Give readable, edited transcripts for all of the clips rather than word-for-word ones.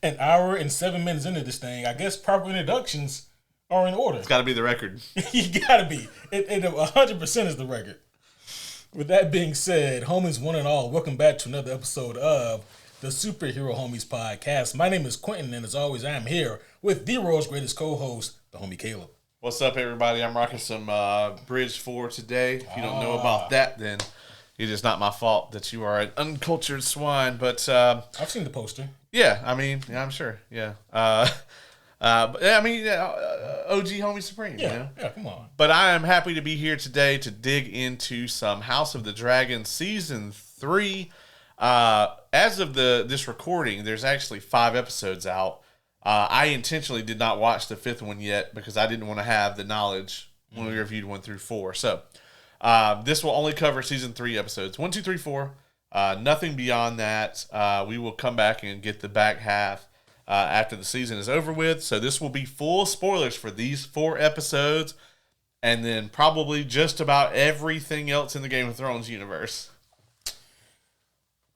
an hour and 7 minutes into this thing. I guess proper introductions are in order. It's got to be the record. You gotta be. It 100% is the record. With that being said, homies one and all, welcome back to another episode of the Superhero Homies Podcast. My name is Quentin, and as always, I am here with D-Roll's greatest co-host, the homie Caleb. What's up, everybody? I'm rocking some Bridge 4 today. If you don't know about that, then it is not my fault that you are an uncultured swine. But I've seen the poster. Yeah, I mean, yeah, I'm sure. Yeah. But I mean, OG Homie Supreme. Yeah, you know? yeah, come on. But I am happy to be here today to dig into some House of the Dragon Season 3. As of this recording, there's actually 5 episodes out. I intentionally did not watch the 5th one yet because I didn't want to have the knowledge when we reviewed 1 through 4. So this will only cover Season 3 episodes 1, 2, 3, 4. Nothing beyond that. We will come back and get the back half after the season is over with. So this will be full spoilers for these 4 episodes and then probably just about everything else in the Game of Thrones universe.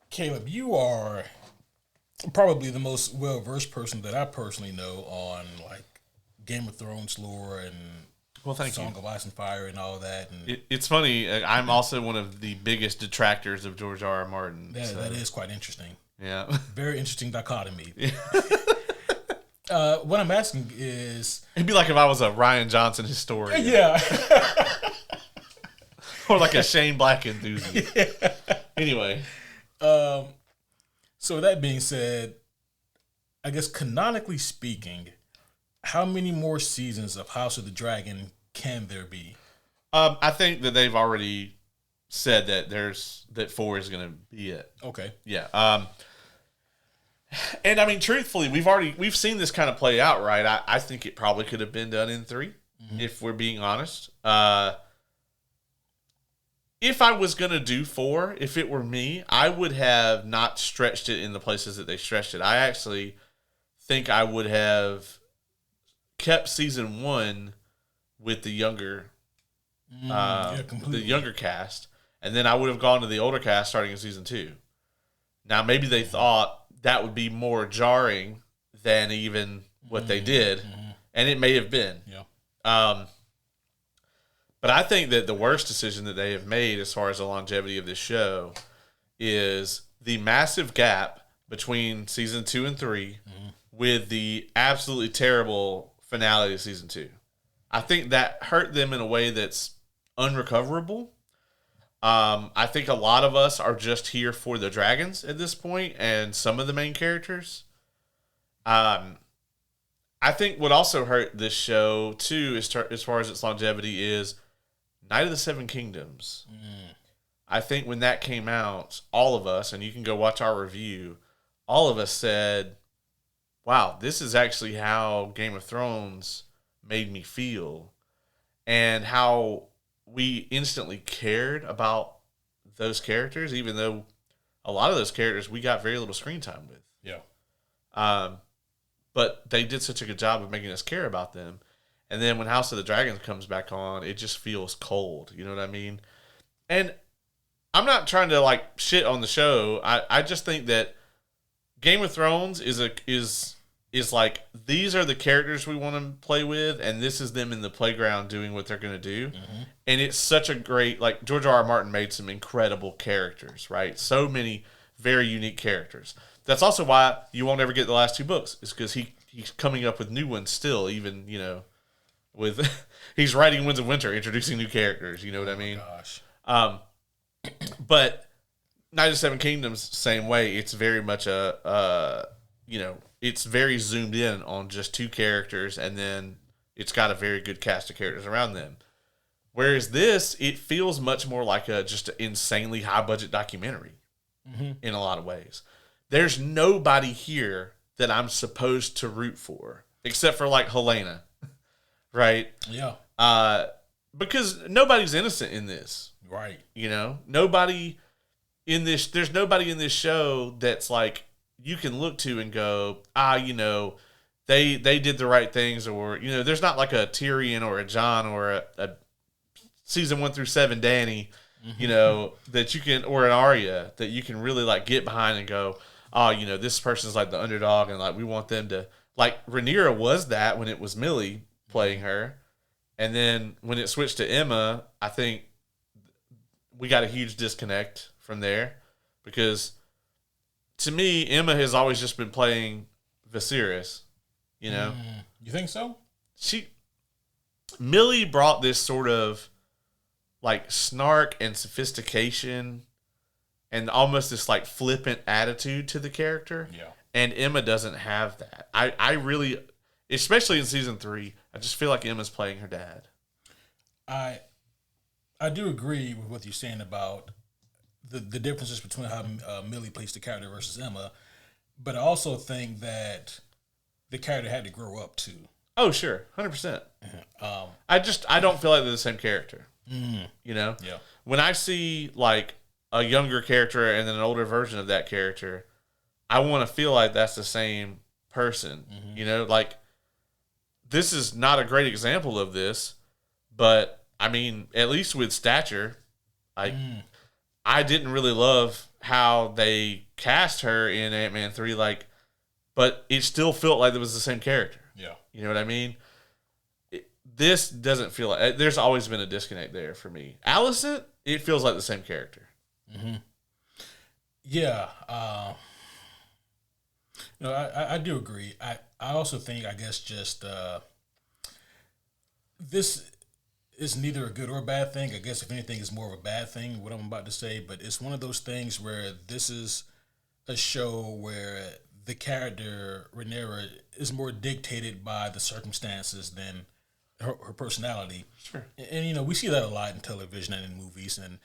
Caleb, you are probably the most well-versed person that I personally know on like Game of Thrones lore and Song of Ice and Fire and all that. And it's funny. I'm also one of the biggest detractors of George R. R. Martin. That is quite interesting. Yeah. Very interesting dichotomy. What I'm asking is... It'd be like if I was a Ryan Johnson historian. Yeah. Or like a Shane Black enthusiast. Yeah. Anyway. So that being said, I guess canonically speaking, how many more seasons of House of the Dragon can there be? I think that they've already said that 4 is going to be it. Okay. Yeah. And I mean, truthfully, we've seen this kind of play out, right? I think it probably could have been done in 3, if we're being honest. If I was going to do 4, if it were me, I would have not stretched it in the places that they stretched it. I actually think I would have kept season 1 with the younger cast, and then I would have gone to the older cast starting in season 2. Now, maybe they thought that would be more jarring than even what they did, and it may have been. Yeah. But I think that the worst decision that they have made as far as the longevity of this show is the massive gap between season 2 and 3 with the absolutely terrible finale of season 2. I think that hurt them in a way that's unrecoverable. I think a lot of us are just here for the dragons at this point and some of the main characters. I think what also hurt this show, too, as far as its longevity, is Night of the Seven Kingdoms. I think when that came out, all of us, and you can go watch our review, all of us said, wow, this is actually how Game of Thrones made me feel, and how we instantly cared about those characters, even though a lot of those characters we got very little screen time with. Yeah. But they did such a good job of making us care about them. And then when House of the Dragons comes back on, it just feels cold. You know what I mean? And I'm not trying to like shit on the show. I just think that Game of Thrones is like, these are the characters we want to play with, and this is them in the playground doing what they're going to do. And it's such a great, like, George R. R. Martin made some incredible characters, right? So many very unique characters. That's also why you won't ever get the last 2 books, is because he's coming up with new ones still, even, you know, with he's writing Winds of Winter, introducing new characters, you know what I mean? Gosh. But Night of the Seven Kingdoms, same way. It's very much it's very zoomed in on just 2 characters, and then it's got a very good cast of characters around them. Whereas this, it feels much more like just an insanely high-budget documentary in a lot of ways. There's nobody here that I'm supposed to root for, except for, like, Helena, right? Yeah. Because nobody's innocent in this. Right. You know? Nobody in this... There's nobody in this show that's, like, you can look to and go, you know, they did the right things, or, you know, there's not like a Tyrion or a Jon or a season 1 through 7 Dany, you know, that you can, or an Arya that you can really like get behind and go, oh, this person's like the underdog, and like we want them to like Rhaenyra was that when it was Millie playing her, and then when it switched to Emma, I think we got a huge disconnect from there because to me, Emma has always just been playing Viserys. You think so? Millie brought this sort of like snark and sophistication and almost this like flippant attitude to the character. Yeah. And Emma doesn't have that. I really, especially in season 3, I just feel like Emma's playing her dad. I do agree with what you're saying about the differences between how Millie plays the character versus Emma, but I also think that the character had to grow up too. Oh, sure. 100%. I don't feel like they're the same character. Yeah. When I see like a younger character and then an older version of that character, I want to feel like that's the same person. Like this is not a great example of this, but I mean, at least with stature, I didn't really love how they cast her in Ant-Man 3, but it still felt like it was the same character. Yeah. You know what I mean? This doesn't feel like... There's always been a disconnect there for me. Alicent, it feels like the same character. Mm-hmm. Yeah. I do agree. I also think, I guess, just this is neither a good or a bad thing. I guess, if anything, it's more of a bad thing, what I'm about to say. But it's one of those things where this is a show where the character, Rhaenyra, is more dictated by the circumstances than her personality. Sure. And we see that a lot in television and in movies. And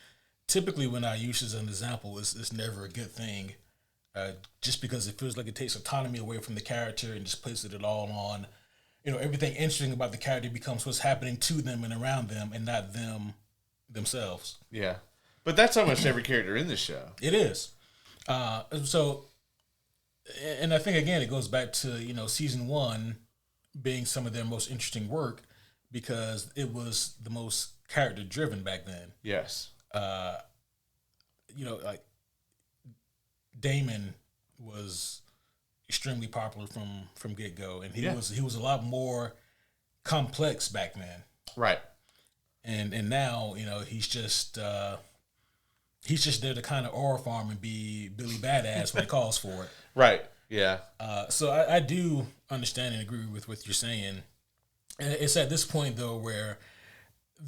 typically when I use this as an example, it's never a good thing. Just because it feels like it takes autonomy away from the character and just places it all on, everything interesting about the character becomes what's happening to them and around them and not them themselves. Yeah. But that's almost every character in this show. It is. So, and I think, again, it goes back to, season 1 being some of their most interesting work because it was the most character driven back then. Yes. Like Damon was extremely popular from get go, and he was a lot more complex back then. Right. And now he's just there to kind of aura farm and be Billy Badass when it calls for it. Right. Yeah. So I do understand and agree with what you're saying. And it's at this point though where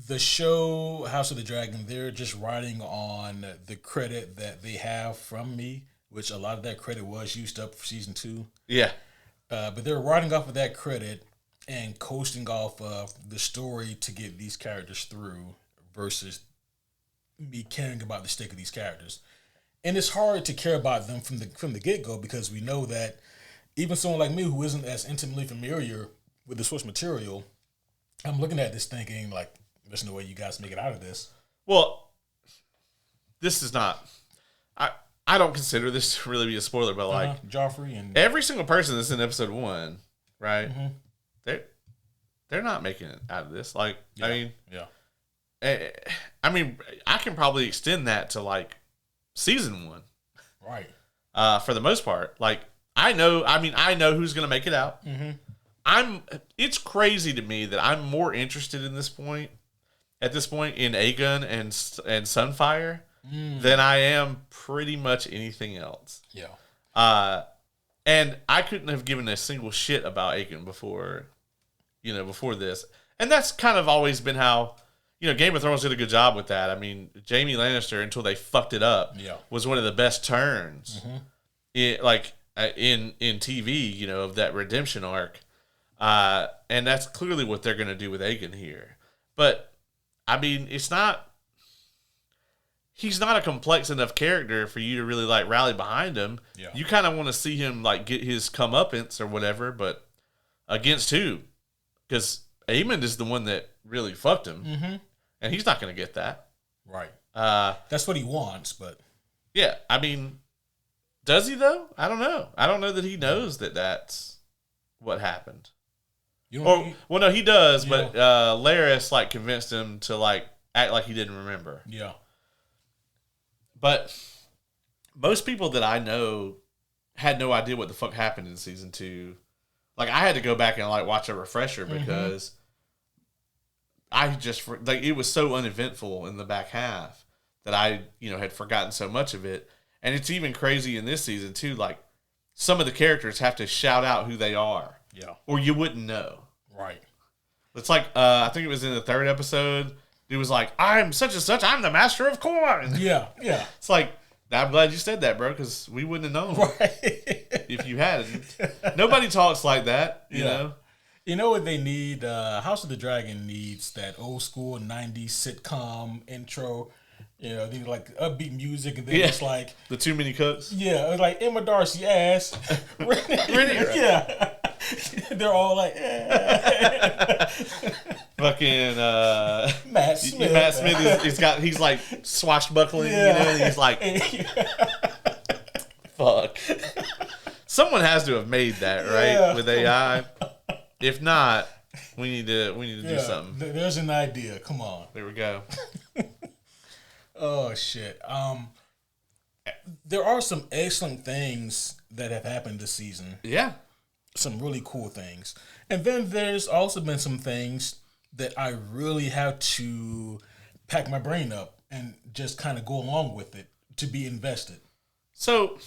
the show House of the Dragon, they're just riding on the credit that they have from me, which a lot of that credit was used up for season 2. Yeah. But they're riding off of that credit and coasting off of the story to get these characters through versus me caring about the stake of these characters. And it's hard to care about them from the get-go because we know that even someone like me who isn't as intimately familiar with the source material, I'm looking at this thinking, like, there's no way you guys make it out of this. Well, this is not... I don't consider this to really be a spoiler, but like Joffrey and every single person that's in episode 1, right? Mm-hmm. They're not making it out of this. Like, yeah. I mean, I can probably extend that to like season 1, right? For the most part, like I know who's gonna make it out. Mm-hmm. It's crazy to me that I'm more interested at this point in Aegon and Sunfire. Than I am pretty much anything else. Yeah. And I couldn't have given a single shit about Aegon before this. And that's kind of always been how, Game of Thrones did a good job with that. I mean, Jaime Lannister, until they fucked it up, was one of the best turns in TV, of that redemption arc. And that's clearly what they're going to do with Aegon here. But, I mean, he's not a complex enough character for you to really like rally behind him. Yeah. You kind of want to see him like get his comeuppance or whatever, but against who? Because Aemond is the one that really fucked him, and he's not going to get that. Right. That's what he wants, but yeah, I mean, does he though? I don't know. I don't know that he knows that that's what happened. Well, no, he does, but Larys like convinced him to like act like he didn't remember. Yeah. But most people that I know had no idea what the fuck happened in season 2. Like, I had to go back and like watch a refresher because I just like it was so uneventful in the back half that I had forgotten so much of it. And it's even crazy in this season too. Like, some of the characters have to shout out who they are, or you wouldn't know. Right. It's like I think it was in the 3rd episode. It was like, I'm such and such. I'm the master of corn. Yeah. It's like, I'm glad you said that, bro, because we wouldn't have known if you hadn't. Nobody talks like that, you know? You know what they need? House of the Dragon needs that old school 90s sitcom intro. They need like upbeat music, and then it's like... The Too Many Cooks? Yeah, it's like Emma Darcy ass. Yeah. They're all like... Fucking... Matt Smith. Matt Smith, he's like swashbuckling, and he's like... Fuck. Someone has to have made that, right? With AI. If not, we need to do something. There's an idea. Come on. There we go. Oh shit. There are some excellent things that have happened this season. Yeah. Some really cool things. And then there's also been some things that I really have to pack my brain up and just kind of go along with it to be invested. So,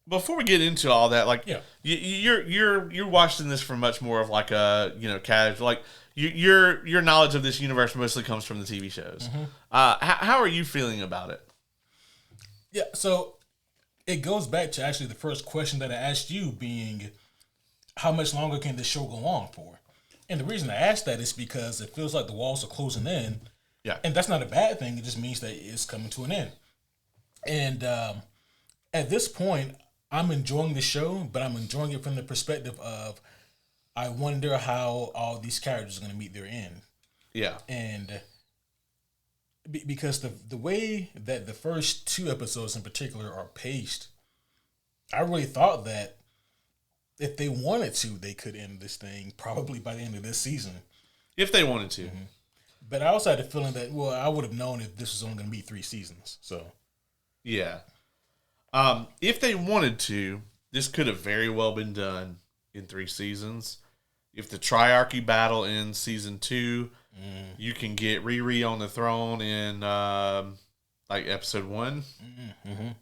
before we get into all that, like, you're watching this from much more of like a casual, like your knowledge of this universe mostly comes from the TV shows. How are you feeling about it? Yeah, so it goes back to actually the first question that I asked you, being how much longer can this show go on for? And the reason I asked that is because it feels like the walls are closing in. Yeah, and that's not a bad thing. It just means that it's coming to an end. And at this point, I'm enjoying the show, but I'm enjoying it from the perspective of I wonder how all these characters are going to meet their end. Yeah. And because the way that the first 2 episodes in particular are paced, I really thought that if they wanted to, they could end this thing probably by the end of this season. If they wanted to. But I also had the feeling that, I would have known if this was only going to be 3 seasons. So, yeah. If they wanted to, this could have very well been done in 3 seasons. If the Triarchy battle ends season 2, you can get Riri on the throne in like episode 1,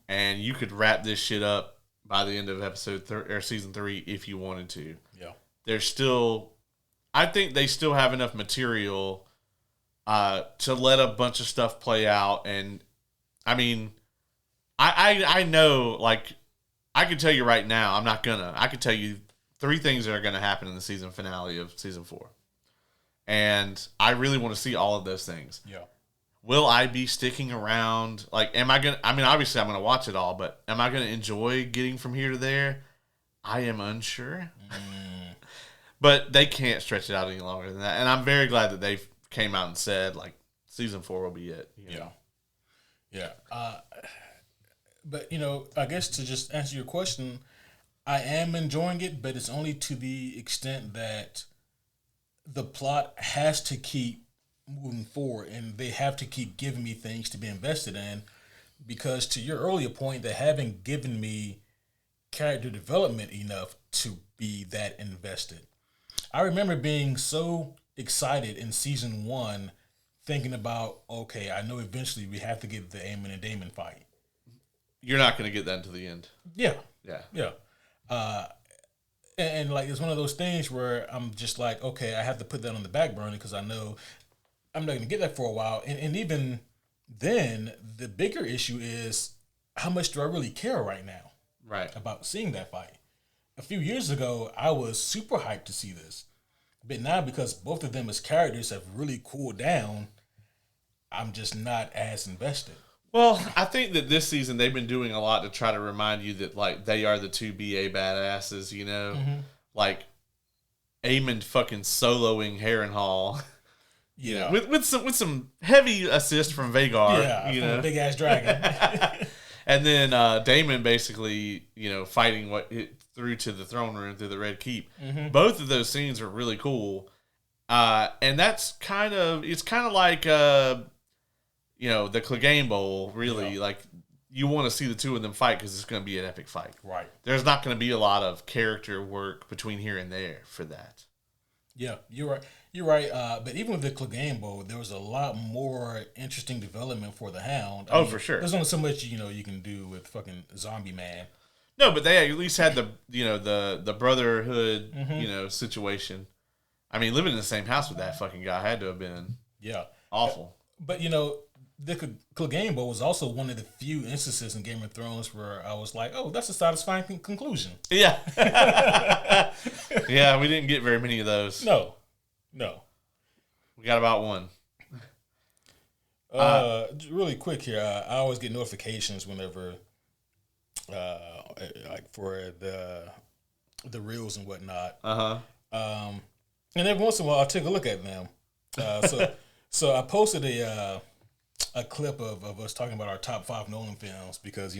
and you could wrap this shit up by the end of season 3 if you wanted to. Yeah, there's still, I think they still have enough material to let a bunch of stuff play out, and I mean. I know, like, I can tell you right now, I could tell you 3 things that are going to happen in the season finale of season 4. And I really want to see all of those things. Yeah. Will I be sticking around? Like, obviously I'm going to watch it all, but am I going to enjoy getting from here to there? I am unsure. But they can't stretch it out any longer than that. And I'm very glad that they came out and said, like, season 4 will be it. Yeah. But, I guess to just answer your question, I am enjoying it, but it's only to the extent that the plot has to keep moving forward, and they have to keep giving me things to be invested in, because to your earlier point, they haven't given me character development enough to be that invested. I remember being so excited in season 1, thinking about, okay, I know eventually we have to get the Aemon and Daemon fight. You're not going to get that until the end. Yeah. Yeah. And like, it's one of those things where I'm just like, okay, I have to put that on the back burner because I know I'm not going to get that for a while. And even then, the bigger issue is how much do I really care right now? Right. About seeing that fight. A few years ago, I was super hyped to see this. But now, because both of them as characters have really cooled down, I'm just not as invested. Well, I think that this season they've been doing a lot to try to remind you that, like, they are the 2 BA badasses, Like, Aemon fucking soloing Harrenhal. Yeah. With some heavy assist from Vhagar. From a big ass dragon. And then Daemon basically, fighting through to the throne room through the Red Keep. Both of those scenes are really cool. And that's it's kind of like the Clegane Bowl, really. Yeah. Like, you want to see the two of them fight because it's going to be an epic fight. Right. There's not going to be a lot of character work between here and there for that. Yeah, you're right. You're right. But even with the Clegane, there was a lot more interesting development for the Hound. I mean, for sure. There's only so much you can do with fucking Zombie Man. No, but they at least had the brotherhood situation. I mean, living in the same house with that fucking guy had to have been awful. But the Clegane was also one of the few instances in Game of Thrones where I was like, oh, that's a satisfying conclusion. Yeah. Yeah, we didn't get very many of those. No. We got about one. Really quick here, I always get notifications whenever, like for the reels and whatnot. And every once in a while, I'll take a look at them. So I posted a clip of us talking about our top 5 Nolan films because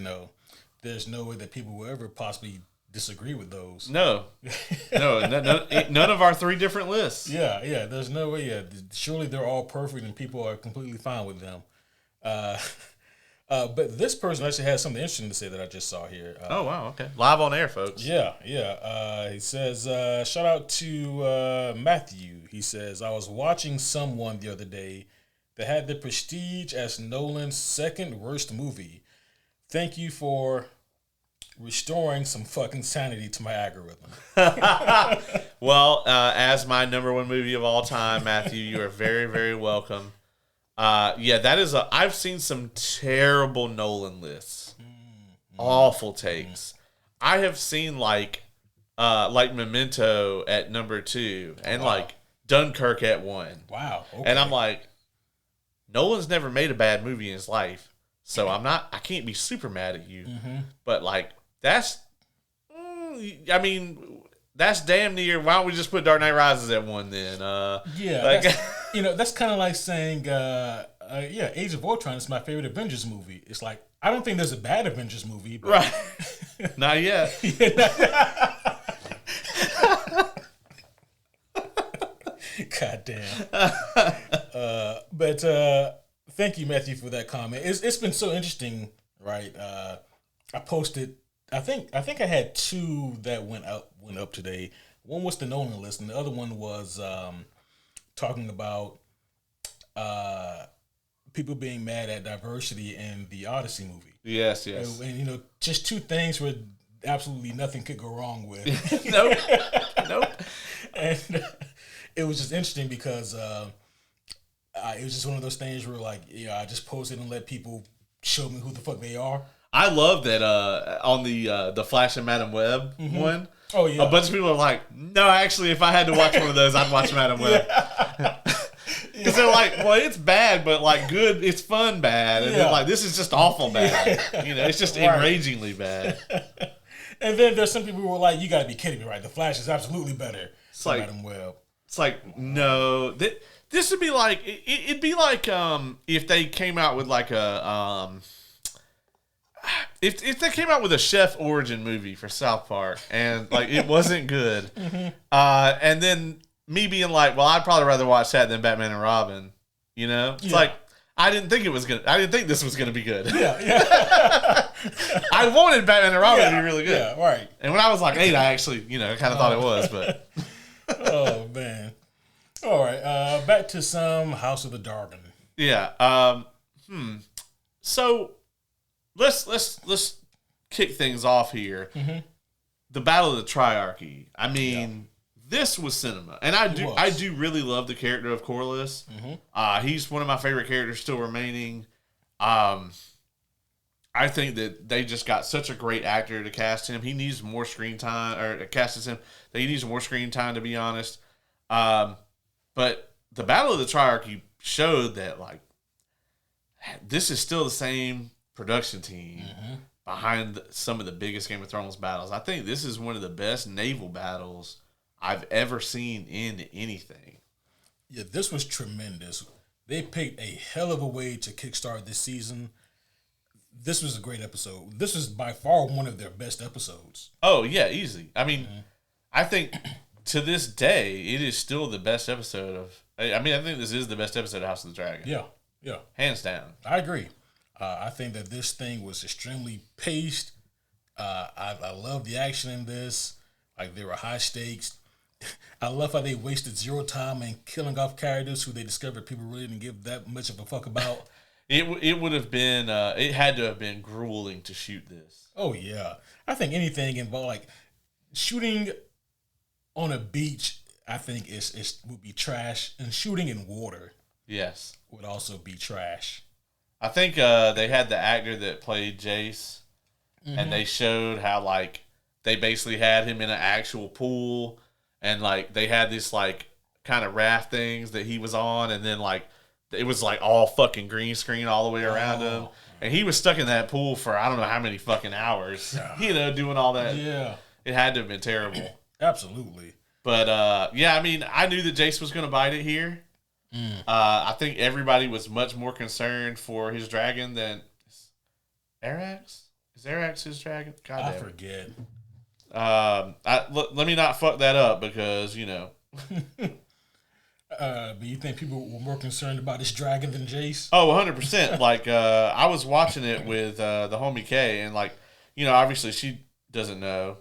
there's no way that people will ever possibly disagree with those. No, none of our 3 different lists. Yeah, there's no way. Yeah, surely they're all perfect and people are completely fine with them. But this person actually has something interesting to say that I just saw here. Oh, wow, okay. Live on air, folks. Yeah. He says, shout out to Matthew. He says, I was watching someone the other day that had The Prestige as Nolan's second worst movie. Thank you for restoring some fucking sanity to my algorithm. Well, as my number 1 movie of all time, Matthew, you are very, very welcome. That is I've seen some terrible Nolan lists. Awful takes. I have seen like Memento at number 2 and like Dunkirk at 1. Wow. Okay. And I'm like, Nolan's never made a bad movie in his life, so I can't be super mad at you. But like that's damn near. Why don't we just put Dark Knight Rises at 1 then? That's kind of like saying, Age of Ultron is my favorite Avengers movie. It's like, I don't think there's a bad Avengers movie. But right. Not yet. God damn. But thank you, Matthew, for that comment. It's been so interesting, right? I posted, I think I had 2 that went up today. One was the Nolan list, and the other one was talking about people being mad at diversity in the Odyssey movie. Yes. And just 2 things where absolutely nothing could go wrong with. Nope. And it was just interesting because it was just one of those things where I just posted and let people show me who the fuck they are. I love that on the Flash and Madam Web one. Oh yeah, a bunch of people are like, no, actually, if I had to watch one of those, I'd watch Madam Web. Because they're like, well, it's bad, but like good, it's fun bad, and they're like, this is just awful bad. It's just enragingly bad. And then there's some people who are like, you gotta be kidding me, right? The Flash is absolutely better than Madam Web. It's like, no, this would be like, it'd be like if they came out with like a if they came out with a Chef origin movie for South Park and like it wasn't good, and then me being like, well, I'd probably rather watch that than Batman and Robin. It's like I didn't think this was gonna be good. Yeah. I wanted Batman and Robin to be really good. Yeah, right. And when I was like 8, I actually kind of thought it was, but. Oh man. All right. Back to some House of the Dragon. Yeah. So let's kick things off here. The Battle of the Triarchy. I mean, this was cinema, and I do really love the character of Corlys. He's one of my favorite characters still remaining. I think that they just got such a great actor to cast him. He needs more screen time, or casted him. That he needs more screen time, to be honest. But the Battle of the Triarchy showed that like this is still the same production team behind some of the biggest Game of Thrones battles. I think this is one of the best naval battles I've ever seen in anything. Yeah, this was tremendous. They picked a hell of a way to kickstart this season. This was a great episode. This was by far one of their best episodes. Oh, yeah, easy. I mean, I think to this day, it is still the best episode of... I think this is the best episode of House of the Dragon. Yeah. Hands down. I agree. I think that this thing was extremely paced. I love the action in this. Like, there were high stakes. I love how they wasted zero time in killing off characters who they discovered people really didn't give that much of a fuck about. It would have been it had to have been grueling to shoot this. Oh yeah, I think anything involved like shooting on a beach, I think is would be trash, and shooting in water, yes, would also be trash. I think they had the actor that played Jace, and they showed how like they basically had him in an actual pool, and like they had this like kind of raft things that he was on, and then like it was like all fucking green screen all the way around him, and he was stuck in that pool for I don't know how many fucking hours, doing all that. Yeah, it had to have been terrible. Absolutely. But yeah, I mean, I knew that Jace was going to bite it here. I think everybody was much more concerned for his dragon than Arax. Is Arax his dragon? God damn I forget. Let me not fuck that up because But you think people were more concerned about this dragon than Jace? Oh, 100%. Like I was watching it with the homie Kay, and like obviously she doesn't know,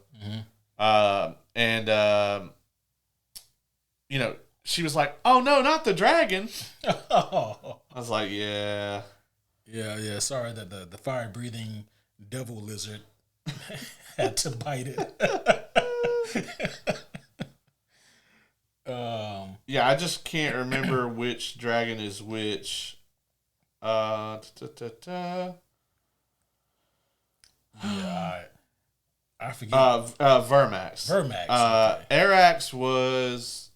and she was like, "Oh no, not the dragon." I was like, "Yeah, yeah. Sorry that the fire breathing devil lizard had to bite it." Yeah, I just can't remember which dragon is which. Yeah, I forget. Vermax. Vermax. Okay. Arax was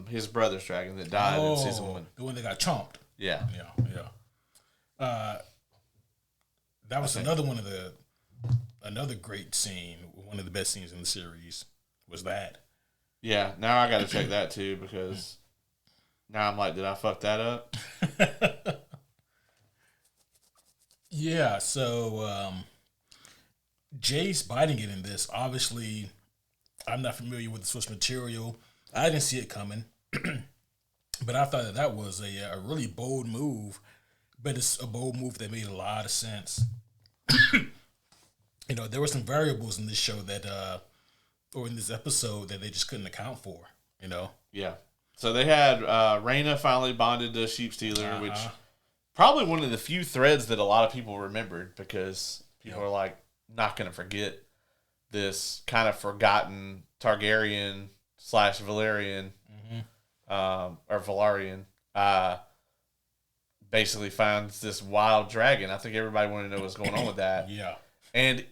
his brother's dragon that died in season 1. The one that got chomped. Yeah. That was another great scene. One of the best scenes in the series was that. Yeah, now I got to check that too because now I'm like, did I fuck that up? Yeah, so Jace biting it in this, obviously, I'm not familiar with the source material. I didn't see it coming, but I thought that was a really bold move, but it's a bold move that made a lot of sense. There were some variables in this show that or in this episode that they just couldn't account for, Yeah. So they had Reyna finally bonded to Sheep Stealer, which probably one of the few threads that a lot of people remembered because people are like not going to forget this kind of forgotten Targaryen / Valerian or Valarian basically finds this wild dragon. I think everybody wanted to know what's going on with that. Yeah. And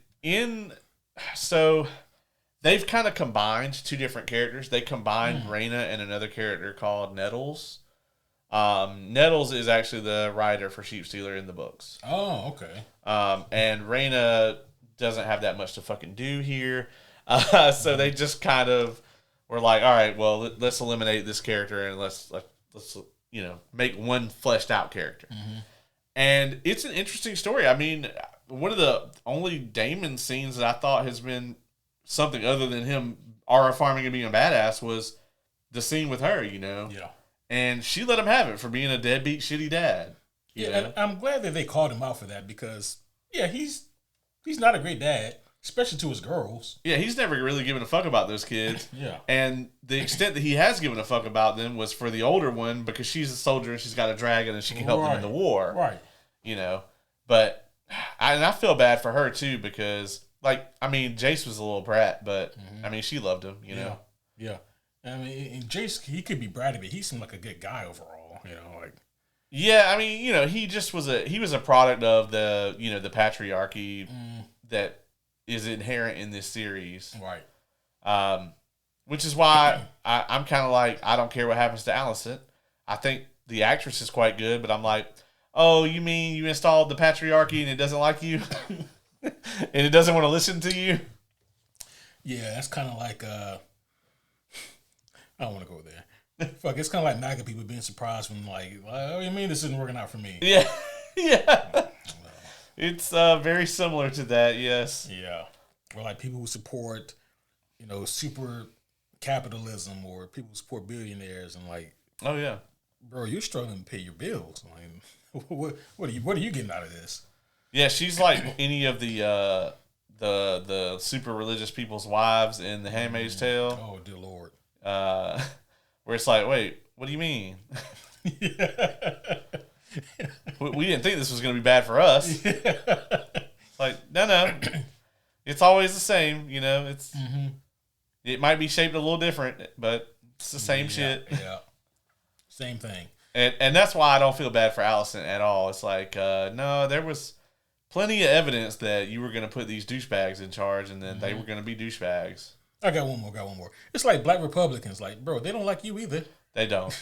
so they've kind of combined two different characters. They combined Reyna and another character called Nettles. Nettles is actually the writer for Sheep Stealer in the books. Oh, okay. And Reyna doesn't have that much to fucking do here. So they just kind of were like, all right, well, let's eliminate this character and let's make one fleshed out character. And it's an interesting story. I mean, one of the only Daemon scenes that I thought has been something other than him aura farming and being a badass was the scene with her, Yeah. And she let him have it for being a deadbeat, shitty dad. Yeah, and I'm glad that they called him out for that because, he's not a great dad, especially to his girls. Yeah, he's never really given a fuck about those kids. Yeah. And the extent that he has given a fuck about them was for the older one because she's a soldier and she's got a dragon and she can help them in the war. Right. But I feel bad for her too because, Jace was a little brat, but, she loved him, Yeah. I mean, and Jace, he could be bratty, but he seemed like a good guy overall, Yeah, he just was a product of the, the patriarchy that is inherent in this series. Right. Which is why I'm kind of like, I don't care what happens to Alicent. I think the actress is quite good, but I'm like, oh, you mean you installed the patriarchy and it doesn't like you? And it doesn't want to listen to you? Yeah, that's kind of like, I don't want to go there. Fuck, it's kind of like MAGA people being surprised when oh, you mean this isn't working out for me? Yeah. Yeah. It's very similar to that, yes. Yeah. Or like people who support, super capitalism or people who support billionaires and oh, yeah. Bro, you're struggling to pay your bills. what are you getting out of this? Yeah, she's like any of the super religious people's wives in The Handmaid's Tale. Oh dear Lord. Where it's like, wait, what do you mean? We didn't think this was going to be bad for us. Like, no, it's always the same. You know, it might be shaped a little different, but it's the same shit. Yeah, same thing. And that's why I don't feel bad for Allison at all. It's like, no, there was plenty of evidence that you were going to put these douchebags in charge, and then they were going to be douchebags. I got one more. It's like black Republicans. Like, bro, they don't like you either. They don't.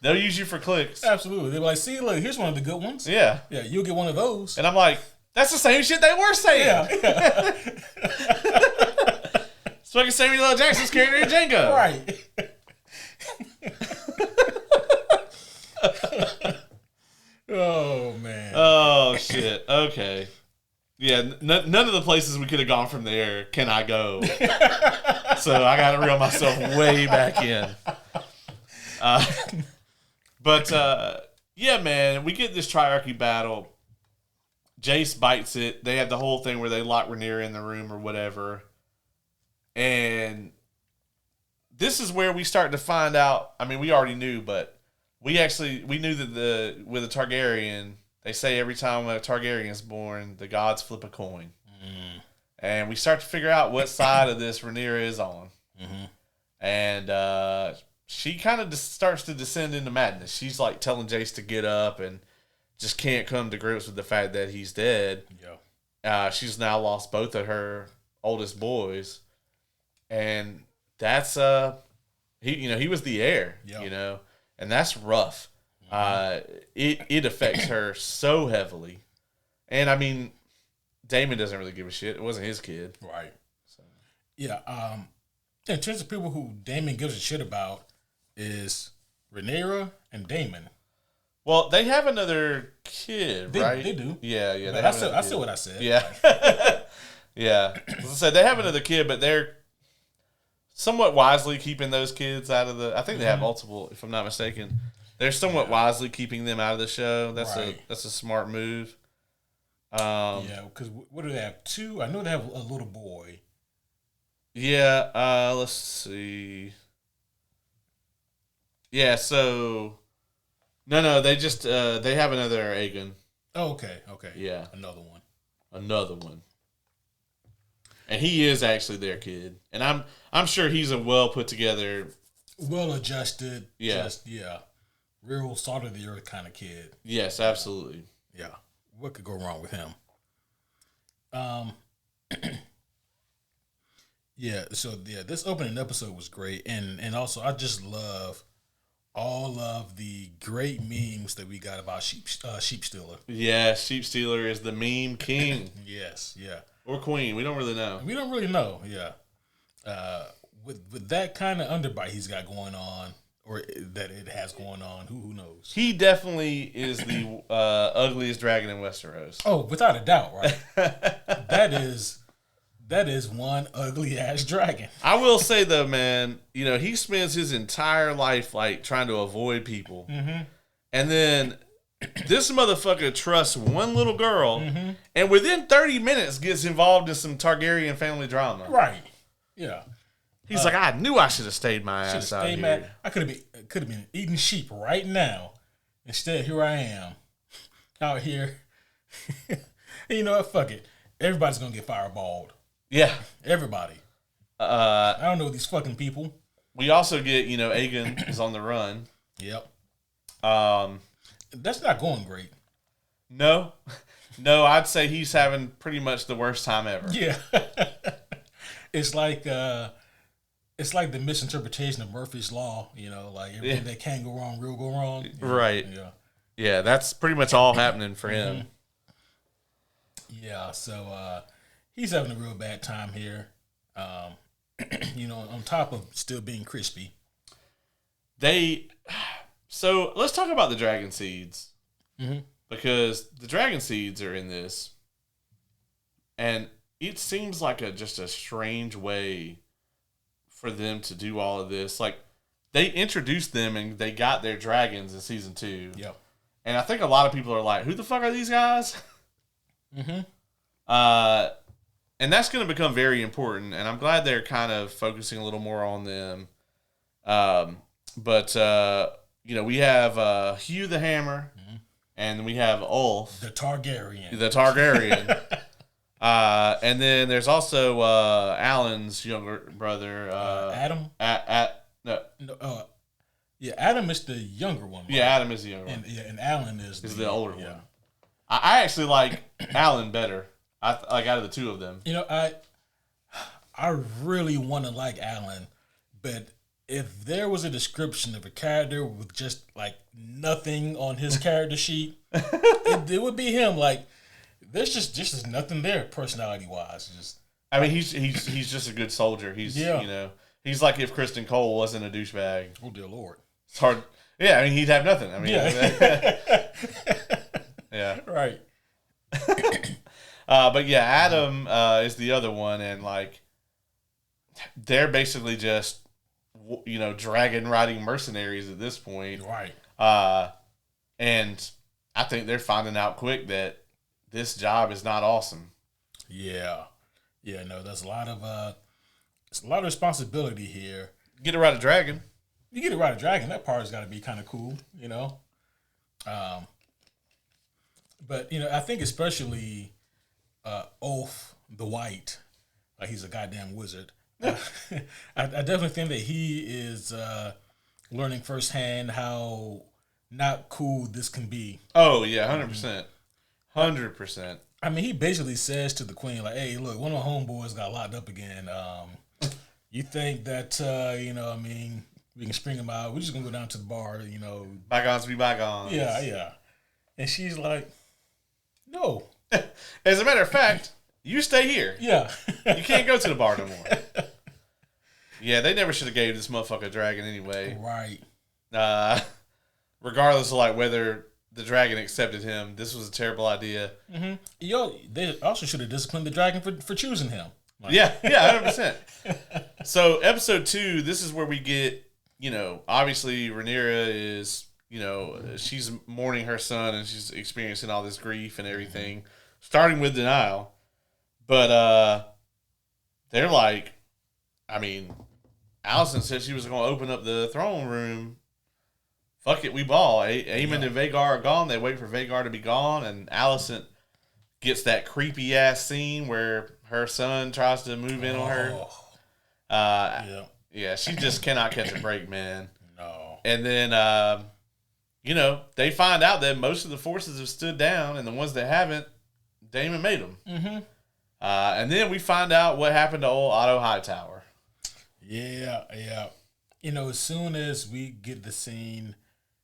They'll use you for clicks. Absolutely. They're like, see, look, here's one of the good ones. Yeah. Yeah, you'll get one of those. And I'm like, that's the same shit they were saying. Yeah. It's fucking Samuel L. Jackson's character in Django. Right. Oh, man. Oh, shit. Okay. Yeah, none of the places we could have gone from there can I go. So I got to reel myself way back in. Yeah, man, we get this triarchy battle. Jace bites it. They have the whole thing where they lock Rhaenyra in the room or whatever. And this is where we start to find out. I mean, we already knew, but we knew that with a Targaryen, they say every time a Targaryen is born, the gods flip a coin. Mm. And we start to figure out what side of this Rhaenyra is on. Mm-hmm. And she kind of starts to descend into madness. She's like telling Jace to get up and just can't come to grips with the fact that he's dead. Yeah. She's now lost both of her oldest boys. And that's he was the heir, and that's rough. It affects her so heavily, and I mean, Daemon doesn't really give a shit. It wasn't his kid, right? So. Yeah. In terms of people who Daemon gives a shit about, is Rhaenyra and Daemon. Well, they have another kid, right? They do. Yeah. I said what I said. Yeah. Yeah. As I said, they have another kid, but they're somewhat wisely keeping those kids out of the. I think they have multiple, if I'm not mistaken. They're somewhat wisely keeping them out of the show. That's a smart move. Yeah, because what do they have? 2? I know they have a little boy. Yeah. Let's see. Yeah. So. No. They just they have another Aegon. Oh, okay. Yeah. Another one. And he is actually their kid, and I'm sure he's a well put together, well adjusted, real salt of the earth kind of kid. Yes, absolutely. Yeah, what could go wrong with him? This opening episode was great, and also I just love all of the great memes that we got about Sheep Stealer. Yeah, Sheep Stealer is the meme king. Yes, yeah. Or queen, we don't really know. Yeah. With that kind of underbite he's got going on, or that it has going on, who knows? He definitely is the ugliest dragon in Westeros. Oh, without a doubt, right? That is one ugly ass dragon. I will say though, man, he spends his entire life like trying to avoid people, and then this motherfucker trusts one little girl, and within 30 minutes gets involved in some Targaryen family drama. Right. Yeah. He's like, I knew I should have stayed my ass out here. I could have been eating sheep right now. Instead, here I am out here. And you know what? Fuck it. Everybody's gonna get fireballed. Yeah. Everybody. I don't know these fucking people. We also get, Aegon is on the run. Yep. That's not going great. No, I'd say he's having pretty much the worst time ever. Yeah. It's like the misinterpretation of Murphy's Law, like everything that can go wrong will go wrong. Right. Yeah, that's pretty much all happening for him. Yeah, so he's having a real bad time here. On top of still being crispy. So let's talk about the dragon seeds. Because the dragon seeds are in this. And it seems like just a strange way for them to do all of this. Like, they introduced them and they got their dragons in season 2. Yep. And I think a lot of people are like, who the fuck are these guys? Mm-hmm. And that's going to become very important. And I'm glad they're kind of focusing a little more on them. But we have Hugh the Hammer, and we have Ulf. The Targaryen. And then there's also Alan's younger brother. Adam? Yeah, Adam is the younger one. Right? Yeah, Adam is the younger one. And Alan is the older one. I actually like Alan better. Like out of the two of them. I really want to like Alan, but if there was a description of a character with just like nothing on his character sheet, it would be him. Like there's just nothing there personality wise. I mean, he's just a good soldier. He's he's like if Kristen Cole wasn't a douchebag. Oh dear Lord, it's hard. Yeah, I mean he'd have nothing. I mean, yeah, right. But yeah, Adam is the other one, and like they're basically just dragon riding mercenaries at this point, right? And I think they're finding out quick that this job is not awesome. Yeah. No, there's a lot of responsibility here. Get to ride a dragon. You get to ride a dragon. That part's got to be kind of cool, But I think especially Ulf the White, like he's a goddamn wizard. I definitely think that he is learning firsthand how not cool this can be. Oh yeah, 100%, 100%. I mean, he basically says to the queen, like, "Hey, look, one of my homeboys got locked up again. You think that we can string him out? We're just gonna go down to the bar, Bygones be bygones." Yeah. And she's like, "No." As a matter of fact, you stay here. Yeah. You can't go to the bar no more. Yeah, they never should have gave this motherfucker a dragon anyway. Right. Regardless of like whether the dragon accepted him, this was a terrible idea. Mm-hmm. They also should have disciplined the dragon for choosing him. Like. Yeah, 100%. So episode 2, this is where we get, obviously Rhaenyra is, she's mourning her son and she's experiencing all this grief and everything, starting with denial. But they're like, Alicent said she was going to open up the throne room. Fuck it, we ball. Aemon and Vhagar are gone. They wait for Vhagar to be gone, and Alicent gets that creepy ass scene where her son tries to move in on her. Yeah, she just cannot catch a break, man. No. And then, they find out that most of the forces have stood down, and the ones that haven't, Daemon made them. Mm-hmm. And then we find out what happened to old Otto Hightower. Yeah. As soon as we get the scene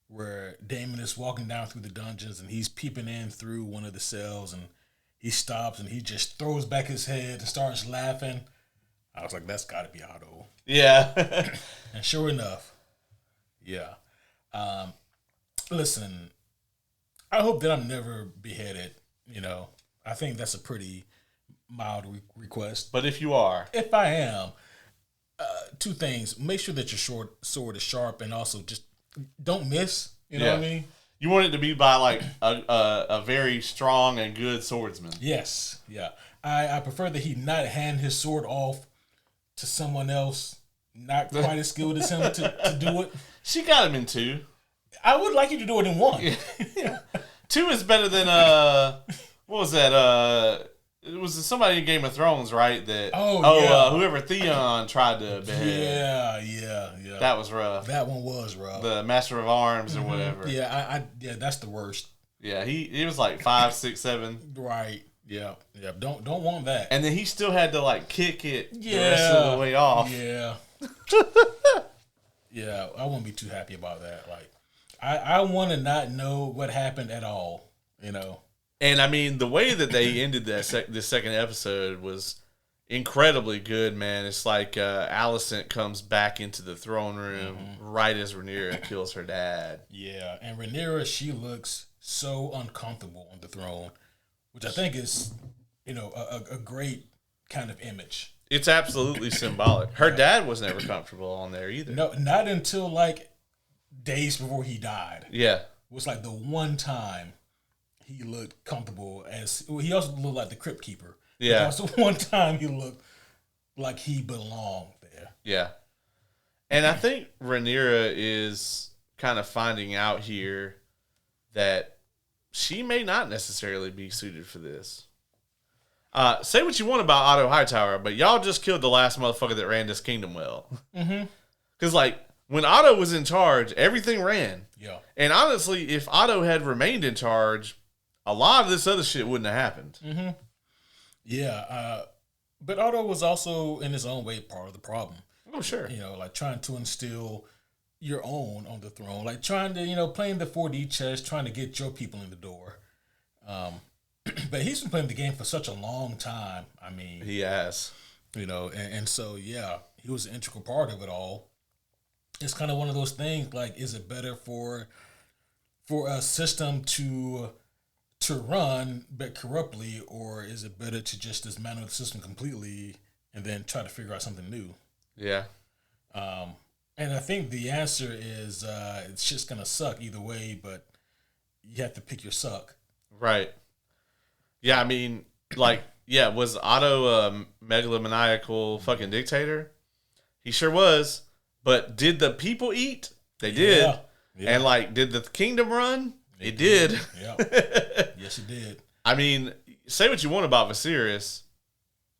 where Daemon is walking down through the dungeons and he's peeping in through one of the cells and he stops and he just throws back his head and starts laughing, I was like, that's got to be Otto. Yeah. And sure enough, yeah. Listen, I hope that I'm never beheaded. I think that's a pretty mild request. But if you are. If I am, two things. Make sure that your sword is sharp and also just don't miss. You know what I mean? You want it to be by like a very strong and good swordsman. Yes. Yeah. I prefer that he not hand his sword off to someone else not quite as skilled as him to do it. She got him in 2. I would like you to do it in 1. Yeah. 2 is better than what was that? It was somebody in Game of Thrones, right? That whoever Theon tried to behead. Yeah. That was rough. That one was rough. The Master of Arms or whatever. Yeah, that's the worst. Yeah, he was like 5, 6, 7. Right. Yeah. Don't want that. And then he still had to like kick it the rest of the way off. Yeah. Yeah, I wouldn't be too happy about that. Like, I want to not know what happened at all. And the way that they ended this second episode was incredibly good, man. It's like Alicent comes back into the throne room right as Rhaenyra kills her dad. Yeah, and Rhaenyra, she looks so uncomfortable on the throne, which I think is, a great kind of image. It's absolutely symbolic. Her dad was never comfortable on there either. No, not until like days before he died. Yeah. was like the one time he looked comfortable he also looked like the Crypt Keeper. Yeah. That was the one time he looked like he belonged there. Yeah. And I think Rhaenyra is kind of finding out here that she may not necessarily be suited for this. Say what you want about Otto Hightower, but y'all just killed the last motherfucker that ran this kingdom well. Because, like, when Otto was in charge, everything ran. Yeah. And honestly, if Otto had remained in charge, a lot of this other shit wouldn't have happened. Yeah. But Otto was also, in his own way, part of the problem. Oh, sure. You know, like trying to instill your own on the throne. Like trying to, playing the 4D chess, trying to get your people in the door. But he's been playing the game for such a long time. I mean, He has. And so, yeah, he was an integral part of it all. It's kind of one of those things, like, is it better for a system to run but corruptly, or is it better to just dismantle the system completely and then try to figure out something new? Yeah. And I think the answer is it's just going to suck either way, but you have to pick your suck. Right. Yeah, I mean, like, yeah, was Otto a megalomaniacal fucking dictator? He sure was. But did the people eat? They did. Yeah. And, like, did the kingdom run? It did. Yeah. Yes, it did. I mean, say what you want about Viserys.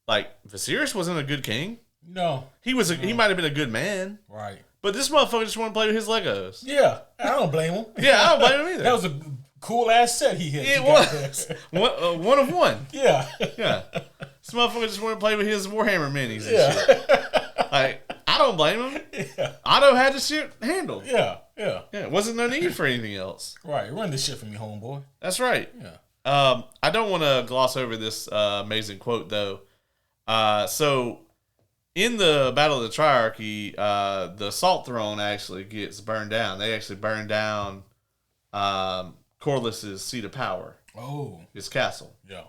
Like, Viserys wasn't a good king. No. He might have been a good man. Right. But this motherfucker just wanted to play with his Legos. Yeah. I don't blame him. Yeah, I don't blame him either. That was a cool ass set he hit. It was. One of one. Yeah. Yeah. This motherfucker just wanted to play with his Warhammer minis and Yeah. shit. Like, I don't blame him. Yeah. Otto had the shit handled. Yeah. Yeah. Yeah. Wasn't no need for anything else. Right. Run this shit for me, homeboy. That's right. Yeah. I don't want to gloss over this amazing quote, though. So, in the Battle of the Triarchy, the Salt Throne actually gets burned down. They actually burn down Corlys's seat of power. Oh. His castle. Yeah.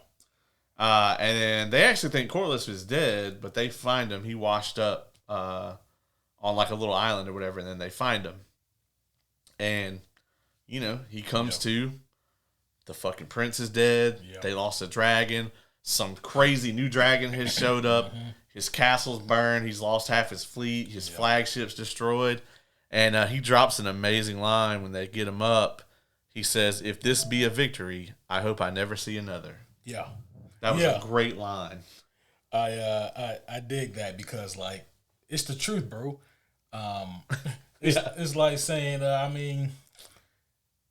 And then they actually think Corlys is dead, but they find him. He washed up on like a little island or whatever, and then they find him. And, he comes to, the fucking prince is dead. Yep. They lost a dragon. Some crazy new dragon has showed up. His castle's burned. He's lost half his fleet. His flagship's destroyed. And he drops an amazing line when they get him up. He says, "If this be a victory, I hope I never see another." Yeah. That was a great line. I dig that because, like, it's the truth, bro. It's like saying,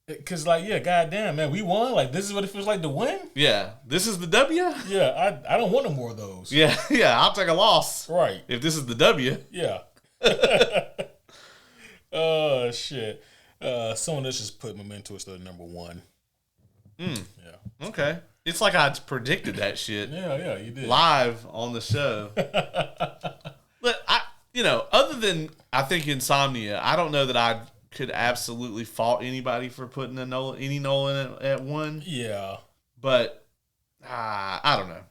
because, like, goddamn, man, we won. Like, this is what it feels like to win. Yeah, this is the W. Yeah, I don't want no more of those. Yeah, I'll take a loss. Right. If this is the W. Yeah. Oh, shit. Someone else just put Memento as the number one. Yeah. Okay. It's like I predicted that shit. Yeah, you did. Live on the show. But other than, I think, Insomnia, I don't know that I could absolutely fault anybody for putting any Nolan at one. Yeah. But, I don't know.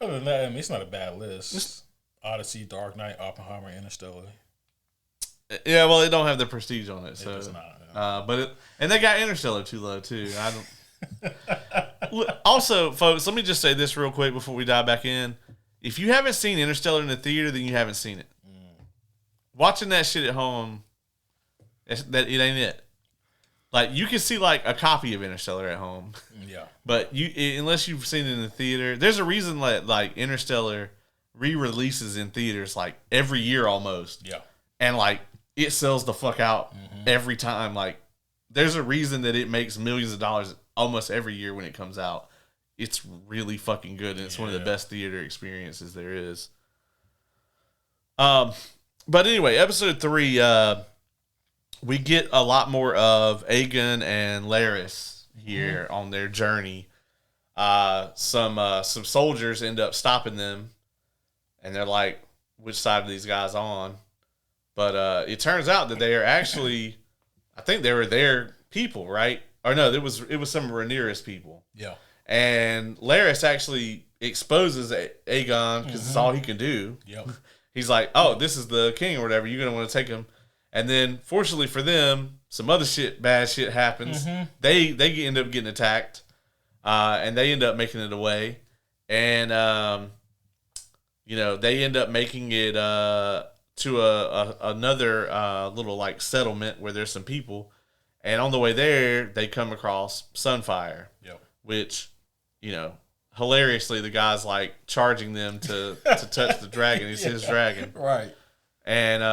Other than that, it's not a bad list. Odyssey, Dark Knight, Oppenheimer, Interstellar. Yeah, well, they don't have the prestige on it. So. It does not. Yeah. And they got Interstellar too low, too. I don't... Also, folks, let me just say this real quick before we dive back in. If you haven't seen Interstellar in the theater, then you haven't seen it. Watching that shit at home, it ain't it. Like, you can see, like, a copy of Interstellar at home. Yeah. But unless you've seen it in the theater, there's a reason that, like, Interstellar re-releases in theaters, like, every year almost. Yeah. And, like, it sells the fuck out every time. Like, there's a reason that it makes millions of dollars almost every year when it comes out. It's really fucking good, and it's one of the best theater experiences there is. But anyway, episode 3, we get a lot more of Aegon and Larys here on their journey. Some soldiers end up stopping them, and they're like, "Which side are these guys on?" But it turns out that they are actually, I think they were their people, right? Or no, it was some Rhaenyra's people. Yeah. And Larys actually exposes Aegon because it's all he can do. Yep. He's like, "Oh, this is the king or whatever. You're going to want to take him." And then, fortunately for them, some other bad shit happens. They end up getting attacked, and they end up making it away, and they end up making it to another little like settlement where there's some people, and on the way there they come across Sunfire, which hilariously the guy's like charging them to touch the dragon. It's his dragon, right? And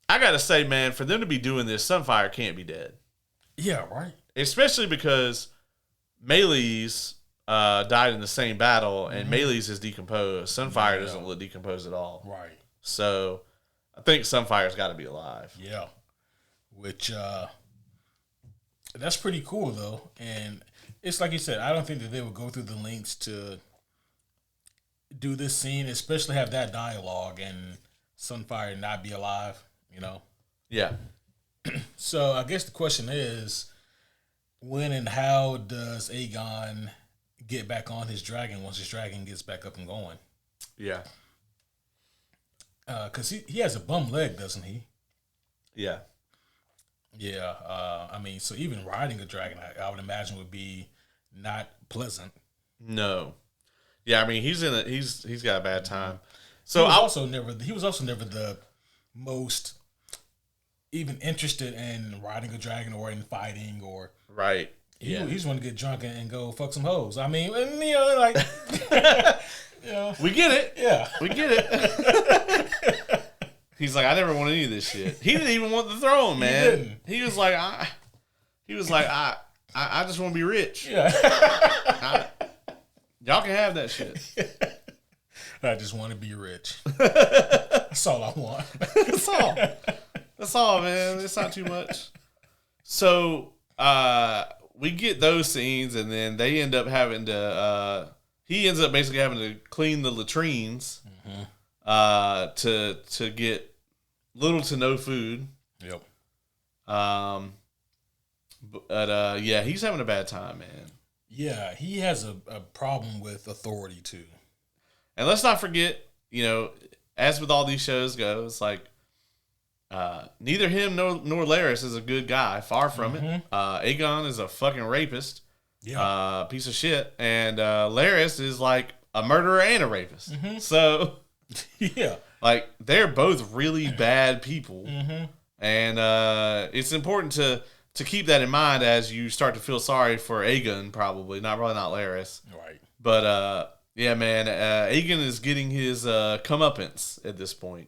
I gotta say, man, for them to be doing this, Sunfire can't be dead. Yeah, right. Especially because Melee's died in the same battle, and Melee's is decomposed. Sunfire doesn't look decomposed at all. Right. So I think Sunfire's got to be alive. Yeah. Which that's pretty cool though, and it's like you said. I don't think that they would go through the lengths to do this scene, especially have that dialogue and Sunfire not be alive. Yeah. So I guess the question is, when and how does Aegon get back on his dragon once his dragon gets back up and going? Yeah. Because he has a bum leg, doesn't he? Yeah. Yeah. So even riding a dragon, I would imagine would be not pleasant. No. Yeah, I mean he's got a bad time. So he was also never the most even interested in riding a dragon or in fighting or right. He just want to get drunk and go fuck some hoes. I mean, we get it. Yeah, we get it. He's like, I never want any of this shit. He didn't even want the throne, man. He was like, I just want to be rich. Yeah. Y'all can have that shit. I just want to be rich. That's all I want. That's all, man. It's not too much. So, we get those scenes, and then they end up having to. He ends up basically having to clean the latrines, to get little to no food. Yep. But he's having a bad time, man. Yeah, he has a problem with authority too. And let's not forget, as with all these shows go, it's like neither him nor Larys is a good guy. Far from it. Aegon is a fucking rapist. Yeah. Piece of shit. And Larys is like a murderer and a rapist. So yeah. Like they're both really bad people. And it's important to keep that in mind as you start to feel sorry for Aegon, probably not Larys. Right. But yeah, man, Aegon is getting his comeuppance at this point.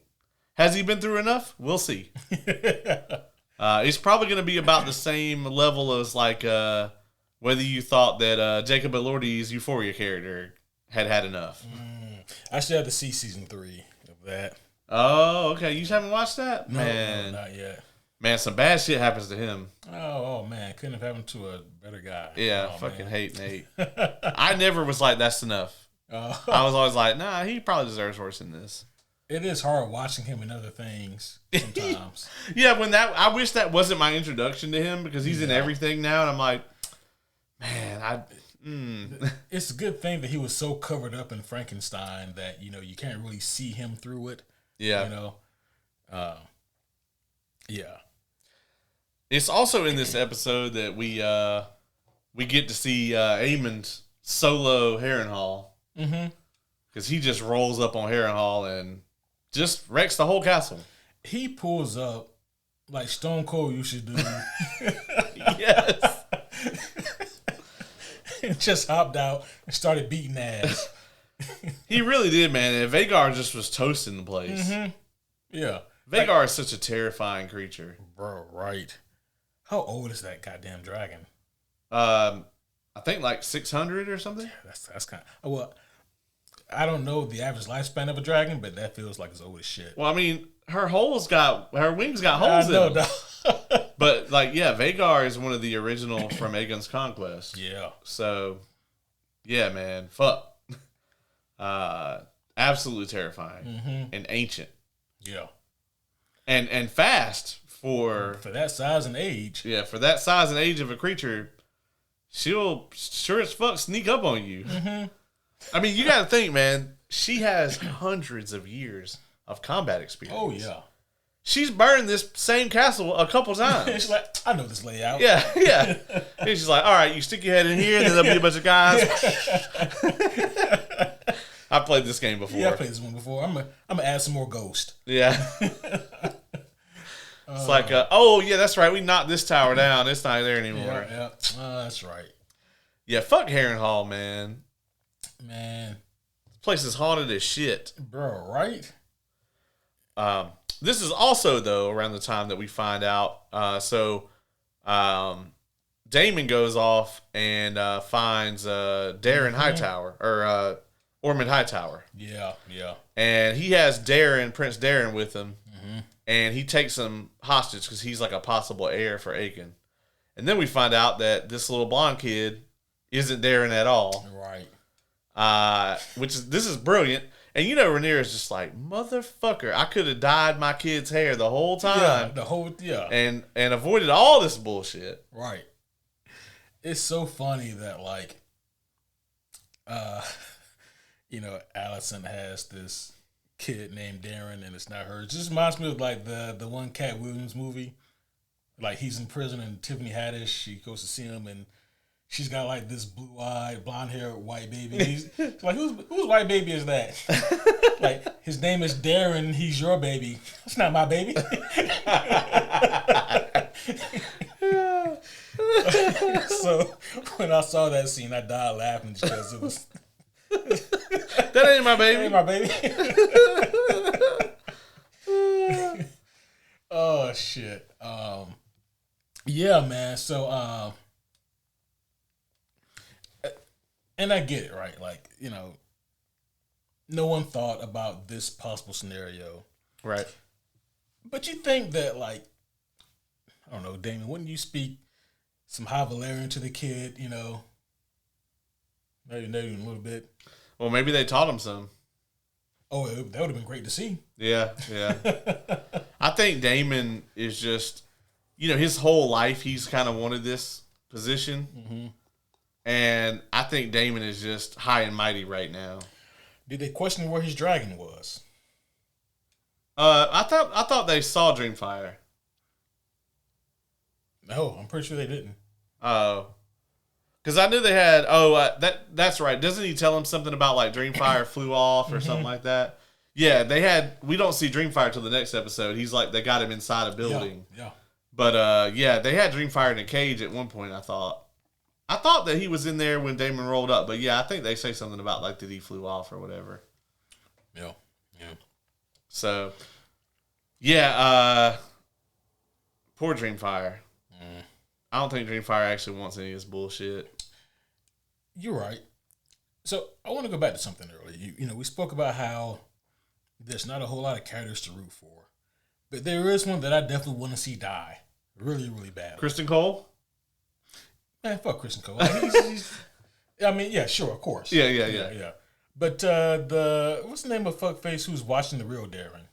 Has he been through enough? We'll see. It's probably going to be about the same level as like whether you thought that Jacob Elordi's Euphoria character had enough. I still have to see season 3 of that. Oh, okay. You haven't watched that? No, Man. No, not yet. Man, some bad shit happens to him. Oh man, couldn't have happened to a better guy. Yeah, fucking hate Nate. I never was like, that's enough. I was always like, nah, he probably deserves worse than this. It is hard watching him in other things sometimes. Yeah, I wish that wasn't my introduction to him because he's in everything now, and I'm like, man, It's a good thing that he was so covered up in Frankenstein that you can't really see him through it. Yeah. Yeah. It's also in this episode that we get to see Aemond's solo Harrenhal. Because he just rolls up on Harrenhal and just wrecks the whole castle. He pulls up like Stone Cold used to do. Yes. And just hopped out and started beating ass. He really did, man. And Vhagar just was toasting the place. Yeah. Vhagar is such a terrifying creature. Bro, right. How old is that goddamn dragon? I think like 600 or something. Yeah, that's kind of... Well, I don't know the average lifespan of a dragon, but that feels like it's old as shit. Well, I mean, her wings got holes in them. No. But like, yeah, Vhagar is one of the original from Aegon's Conquest. Yeah. So, yeah, man, fuck. Absolutely terrifying and ancient. Yeah. And fast for that size and age. Yeah, for that size and age of a creature, she'll sure as fuck sneak up on you. I mean, you got to think, man. She has hundreds of years of combat experience. Oh yeah. she's burned this same castle a couple times. She's like, I know this layout. Yeah. And she's like, all right, you stick your head in here, and then there'll be a bunch of guys. I played this game before. Yeah, I played this one before. I'm gonna add some more Ghost. Yeah. It's like, oh yeah, that's right. We knocked this tower down. It's not there anymore. Yeah. That's right. Yeah, fuck Harrenhal, man. Man, This place is haunted as shit. bro, right? This is also though around the time that we find out. Damon goes off and finds Darren Hightower or Ormond Hightower. Yeah. And he has Prince Darren with him. And he takes him hostage because he's like a possible heir for Aegon. And then we find out that this little blonde kid isn't Darren at all. Right. This is brilliant. And Rhaenyra is just like, motherfucker, I could have dyed my kid's hair the whole time. And avoided all this bullshit. Right. It's so funny that Allison has this kid named Darren and it's not her. It just reminds me of the one Cat Williams movie. Like he's in prison and Tiffany Haddish, she goes to see him and she's got this blue-eyed, blonde-haired white baby. He's like, whose white baby is that? Like his name is Darren. He's your baby. That's not my baby. So when I saw that scene, I died laughing because it was. That ain't my baby. That ain't my baby. Oh shit. Yeah, man. So and I get it, right? No one thought about this possible scenario. Right. But you think that I don't know, Damon, wouldn't you speak some High Valyrian to the kid, maybe a little bit? Well, maybe they taught him some. Oh, that would have been great to see. Yeah. I think Damon is just, his whole life he's kind of wanted this position. Mm-hmm. And I think Damon is just high and mighty right now. Did they question where his dragon was? I thought they saw Dreamfire. No, I'm pretty sure they didn't. Oh. Because I knew they had. That's right. Doesn't he tell him something about Dreamfire flew off or something like that? Yeah, they had. We don't see Dreamfire till the next episode. He's they got him inside a building. Yeah. But they had Dreamfire in a cage at one point. I thought that he was in there when Damon rolled up. But yeah, I think they say something about that he flew off or whatever. Yeah. So, yeah. Poor Dreamfire. I don't think Dreamfire actually wants any of this bullshit. You're right. So I want to go back to something earlier. We spoke about how there's not a whole lot of characters to root for, but there is one that I definitely want to see die really, really bad. Kristen Cole? Man, fuck Kristen Cole. Sure, of course. Yeah. But what's the name of fuckface who's watching the real Darren?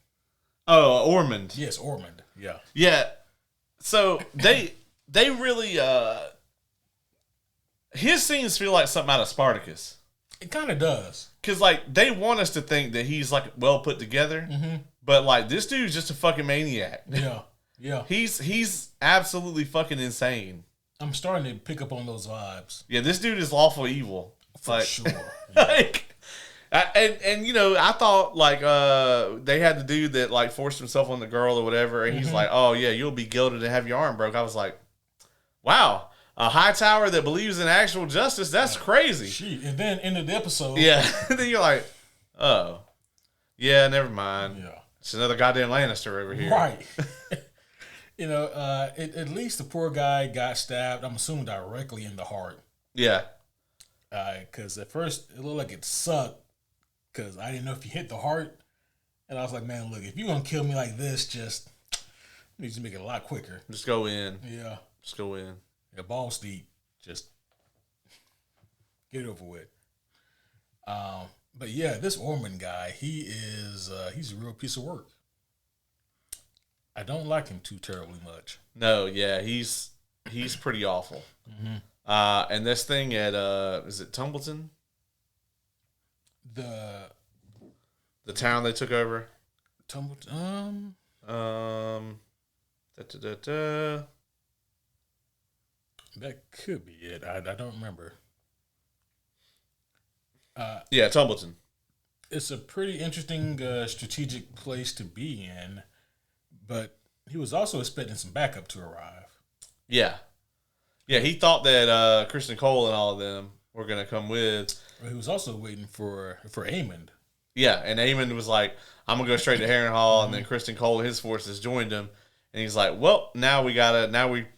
Oh, Ormond. Yes, Ormond. Yeah. Yeah. So they really his scenes feel like something out of Spartacus. It kind of does. Because they want us to think that he's well put together, but this dude's just a fucking maniac. Yeah. He's absolutely fucking insane. I'm starting to pick up on those vibes. Yeah, this dude is lawful evil. For sure. Yeah. I thought they had the dude that forced himself on the girl or whatever, and he's like, oh yeah, you'll be gilded and have your arm broke. I was like, wow, a Hightower that believes in actual justice, that's crazy. And then end of the episode. Yeah. Then you're like, oh. Yeah, never mind. Yeah. It's another goddamn Lannister over here. Right. At least the poor guy got stabbed, I'm assuming directly in the heart. Yeah. Because at first it looked like it sucked because I didn't know if he hit the heart. And I was like, man, look, if you're going to kill me like this, just need to make it a lot quicker. Just go in. Yeah. Just go in. Yeah, balls deep. Just get it over with. But yeah, this Ormond guy, he's a real piece of work. I don't like him too terribly much. No, yeah, he's pretty awful. Mm-hmm. And this thing at is it Tumbleton? The town they took over. Tumbleton. Da. That could be it. I don't remember. Yeah, Tumbleton. It's a pretty interesting strategic place to be in, but he was also expecting some backup to arrive. Yeah. Yeah, he thought that Kristen Cole and all of them were going to come with. He was also waiting for Aemond. Yeah, and Eamon was like, I'm going to go straight to Harrenhal, and then Kristen Cole and his forces joined him. And he's like, well, now we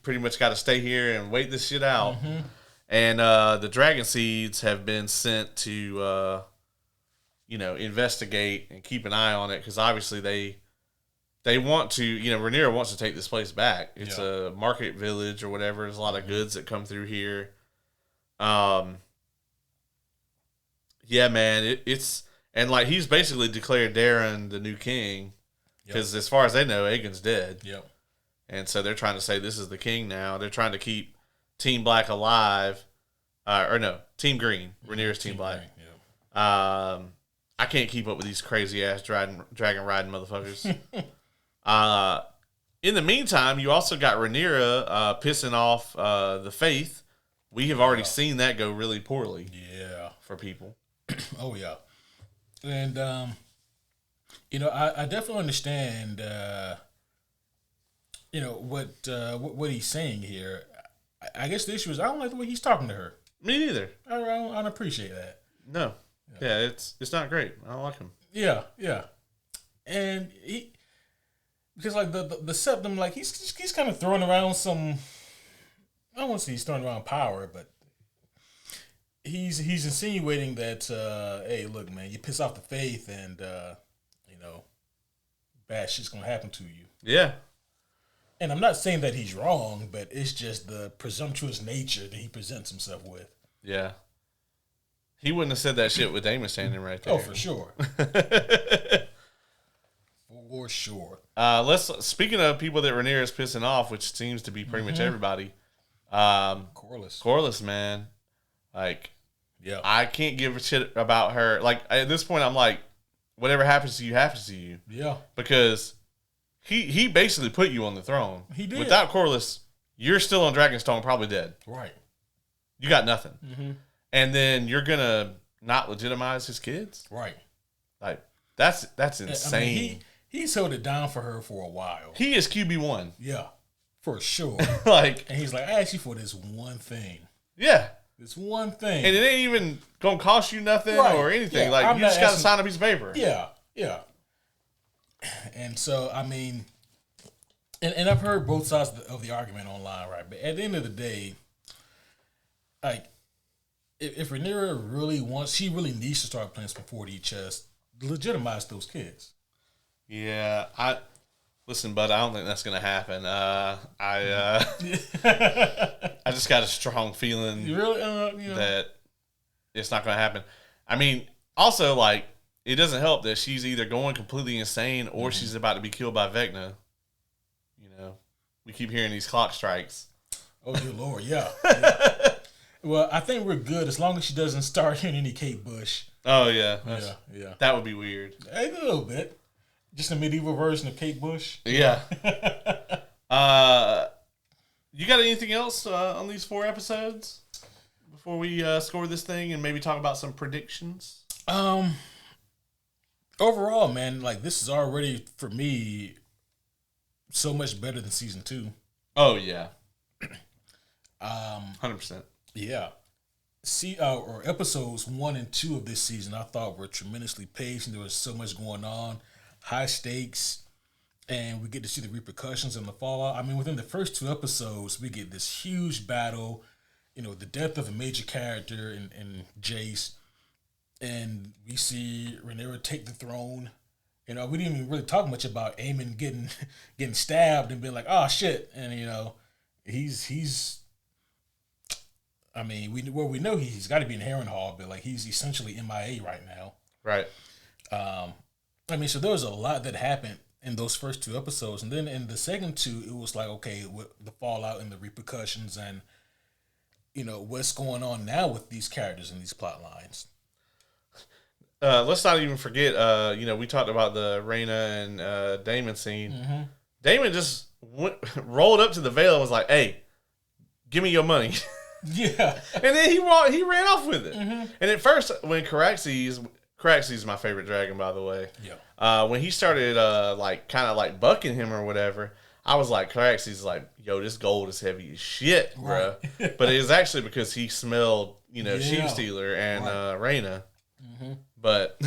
pretty much got to stay here and wait this shit out. Mm-hmm. And the Dragon Seeds have been sent to, investigate and keep an eye on it, because obviously they want to, Rhaenyra wants to take this place back. It's a market village or whatever. There's a lot of goods that come through here. Yeah, man, it's, and like he's basically declared Darren the new king, because as far as they know, Aegon's dead. Yep. And so they're trying to say this is the king now. They're trying to keep Team Black alive, Team Green. Rhaenyra's Team Black. Green, yeah. I can't keep up with these crazy ass dragon riding motherfuckers. In the meantime, you also got Rhaenyra pissing off the Faith. We have already seen that go really poorly. Yeah, for people. Oh yeah, and I definitely understand. What he's saying here. I guess the issue is I don't like the way he's talking to her. Me neither. I don't appreciate that. No. Yeah, it's not great. I don't like him. Yeah, and he, because like the septum, like he's kind of throwing around some. I don't want to say he's throwing around power, but he's insinuating that hey, look, man, you piss off the Faith, and bad shit's gonna happen to you. Yeah. And I'm not saying that he's wrong, but it's just the presumptuous nature that he presents himself with. Yeah. He wouldn't have said that shit with Damon standing right there. Oh, for sure. For sure. Speaking of people that Rhaenyra is pissing off, which seems to be pretty much everybody. Corlys, man. Like, yeah, I can't give a shit about her. Like, at this point, I'm like, whatever happens to you happens to you. Yeah. Because he basically put you on the throne. He did. Without Corlys, you're still on Dragonstone, probably dead. Right. You got nothing. Mm-hmm. And then you're going to not legitimize his kids? Right. Like, that's insane. I mean, he's held it down for her for a while. He is QB1. Yeah, for sure. Like, and he's like, I asked you for this one thing. Yeah. This one thing. And it ain't even going to cost you nothing or anything. Yeah, like, you just got to sign a piece of paper. Yeah, yeah. And so, I mean, and I've heard both sides of the argument online, right? But at the end of the day, like, if Rhaenyra really wants, she really needs to start playing some 4D chess, legitimize those kids. Yeah, listen, bud, I don't think that's going to happen. I just got a strong feeling that it's not going to happen. I mean, also, like, it doesn't help that she's either going completely insane or she's about to be killed by Vecna. We keep hearing these clock strikes. Oh, dear Lord, yeah. Well, I think we're good as long as she doesn't start hearing any Kate Bush. Oh, yeah. Yeah. That would be weird. A little bit. Just a medieval version of Kate Bush. Yeah. You got anything else on these 4 episodes before we score this thing and maybe talk about some predictions? Overall, man, like, this is already, for me, so much better than season 2. Oh, yeah. 100%. Yeah. Or episodes 1 and 2 of this season, I thought were tremendously paced, and there was so much going on, high stakes, and we get to see the repercussions and the fallout. I mean, within the first 2 episodes, we get this huge battle, the death of a major character in Jace, and we see Rhaenyra take the throne. We didn't even really talk much about Aemon getting stabbed and being like, oh shit, and he's. I mean, we know he's got to be in Harrenhal, but like he's essentially MIA right now. Right. I mean, so there was a lot that happened in those first 2 episodes, and then in the second 2, it was like, okay, with the fallout and the repercussions, and what's going on now with these characters and these plot lines. let's not even forget. We talked about the Raina and Damon scene. Mm-hmm. Damon just rolled up to the Veil and was like, "Hey, give me your money." Yeah, and then he ran off with it. Mm-hmm. And at first, when Caraxes is my favorite dragon, by the way. Yeah. When he started kind of bucking him or whatever, I was like, Caraxes is like, "Yo, this gold is heavy as shit, bro." Right. But it was actually because he smelled, Sheep Stealer and Raina. Mm-hmm. But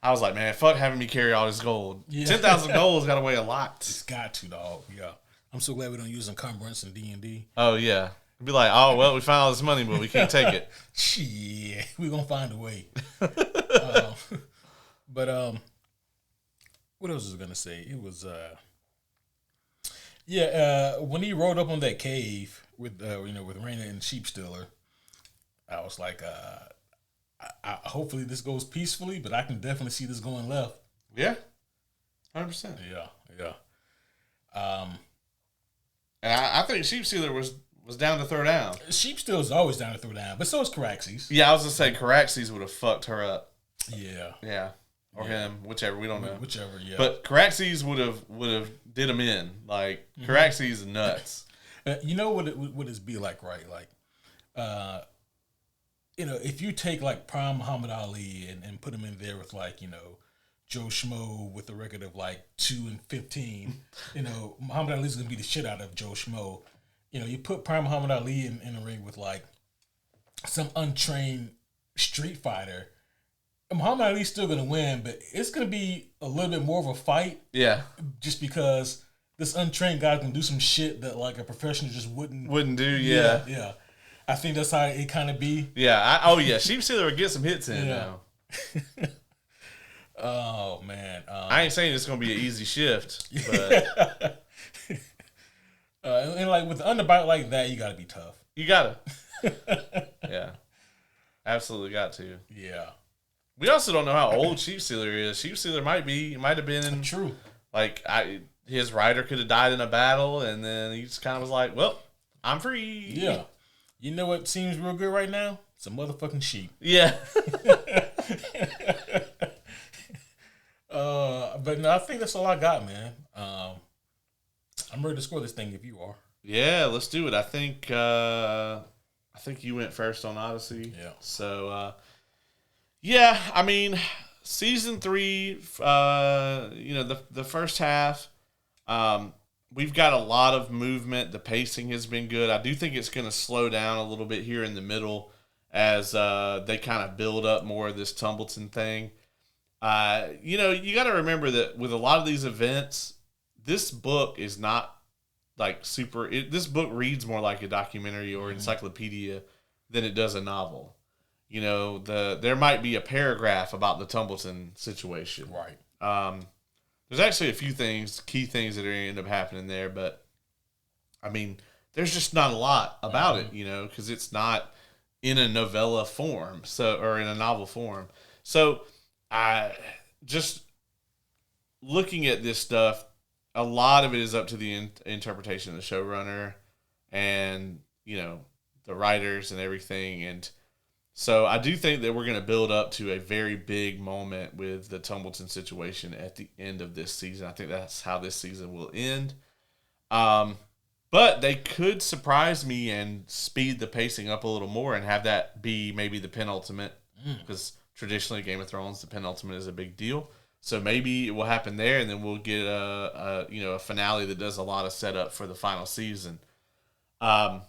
I was like, man, fuck having me carry all this gold. Yeah. 10,000 gold's got to weigh a lot. It's got to, dog. Yeah. I'm so glad we don't use encumbrance in D&D. Oh, yeah. It'd be like, oh, well, we found all this money, but we can't take it. Shit. We're going to find a way. But what else was I going to say? It was, when he rode up on that cave with Raina and Sheep Stealer, I was like, hopefully this goes peacefully, but I can definitely see this going left. Yeah, 100%. Yeah. And I think Sheep Stealer was down to throw down. Sheep Stealer is always down to throw down, but so is Caraxes. Yeah, I was gonna say Caraxes would have fucked her up. Yeah. Or him, whichever, we don't know. Whichever, yeah. But Caraxes would have did him in. Like, Caraxes is nuts. You know what it would be like, right? Like, if you take like Prime Muhammad Ali and put him in there with like, Joe Schmo with a record of like 2-15, Muhammad Ali's gonna beat the shit out of Joe Schmo. You put Prime Muhammad Ali in a ring with like some untrained street fighter. Muhammad Ali's still gonna win, but it's gonna be a little bit more of a fight. Yeah. Just because this untrained guy can do some shit that like a professional just wouldn't do. Yeah. Yeah. I think that's how it kind of be. Yeah. Sheep Stealer would get some hits in now. Oh, man. I ain't saying it's going to be an easy shift. But and like with the underbite like that, you got to be tough. You got to. Yeah. Absolutely got to. Yeah. We also don't know how old Sheep Stealer is. Sheep Stealer might have been in. True. Like, his rider could have died in a battle, and then he just kind of was like, well, I'm free. Yeah. You know what seems real good right now? Some motherfucking sheep. Yeah. But no, I think that's all I got, man. I'm ready to score this thing if you are. Yeah, let's do it. I think you went first on Odyssey. Yeah. So, I mean, season 3, the first half, we've got a lot of movement. The pacing has been good. I do think it's going to slow down a little bit here in the middle as they kind of build up more of this Tumbleton thing. You got to remember that with a lot of these events, this book is not like super. This book reads more like a documentary or encyclopedia than it does a novel. There might be a paragraph about the Tumbleton situation. Right. There's actually a few key things that are going to end up happening there, but I mean, there's just not a lot about it, because it's not in a novella form, or in a novel form. So, just looking at this stuff, a lot of it is up to the interpretation of the showrunner and, the writers and everything. And so I do think that we're going to build up to a very big moment with the Tumbleton situation at the end of this season. I think that's how this season will end. But they could surprise me and speed the pacing up a little more and have that be maybe the penultimate, because traditionally Game of Thrones, the penultimate is a big deal. So maybe it will happen there, and then we'll get a finale that does a lot of setup for the final season. I